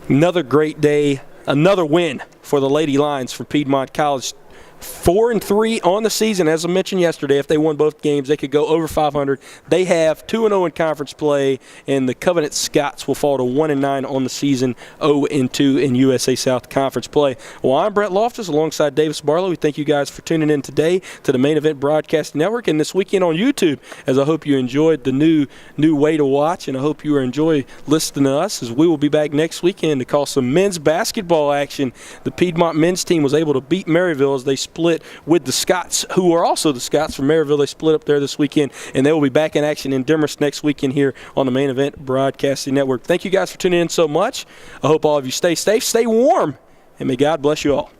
Another great day, another win for the Lady Lions from Piedmont College. 4-3 on the season. As I mentioned yesterday, if they won both games, they could go over 500. They have 2-0 in conference play, and the Covenant Scots will fall to 1-9 on the season, 0-2 in USA South Conference play. Well, I'm Brett Loftus alongside Davis Barlow. We thank you guys for tuning in today to the Main Event Broadcast Network and this weekend on YouTube, as I hope you enjoyed the new way to watch, and I hope you enjoy listening to us, as we will be back next weekend to call some men's basketball action. The Piedmont men's team was able to beat Maryville as they split with the Scots, who are also the Scots from Maryville. They split up there this weekend, and they will be back in action in Demorest next weekend here on the Main Event Broadcasting Network. Thank you guys for tuning in so much. I hope all of you stay safe, stay warm, and may God bless you all.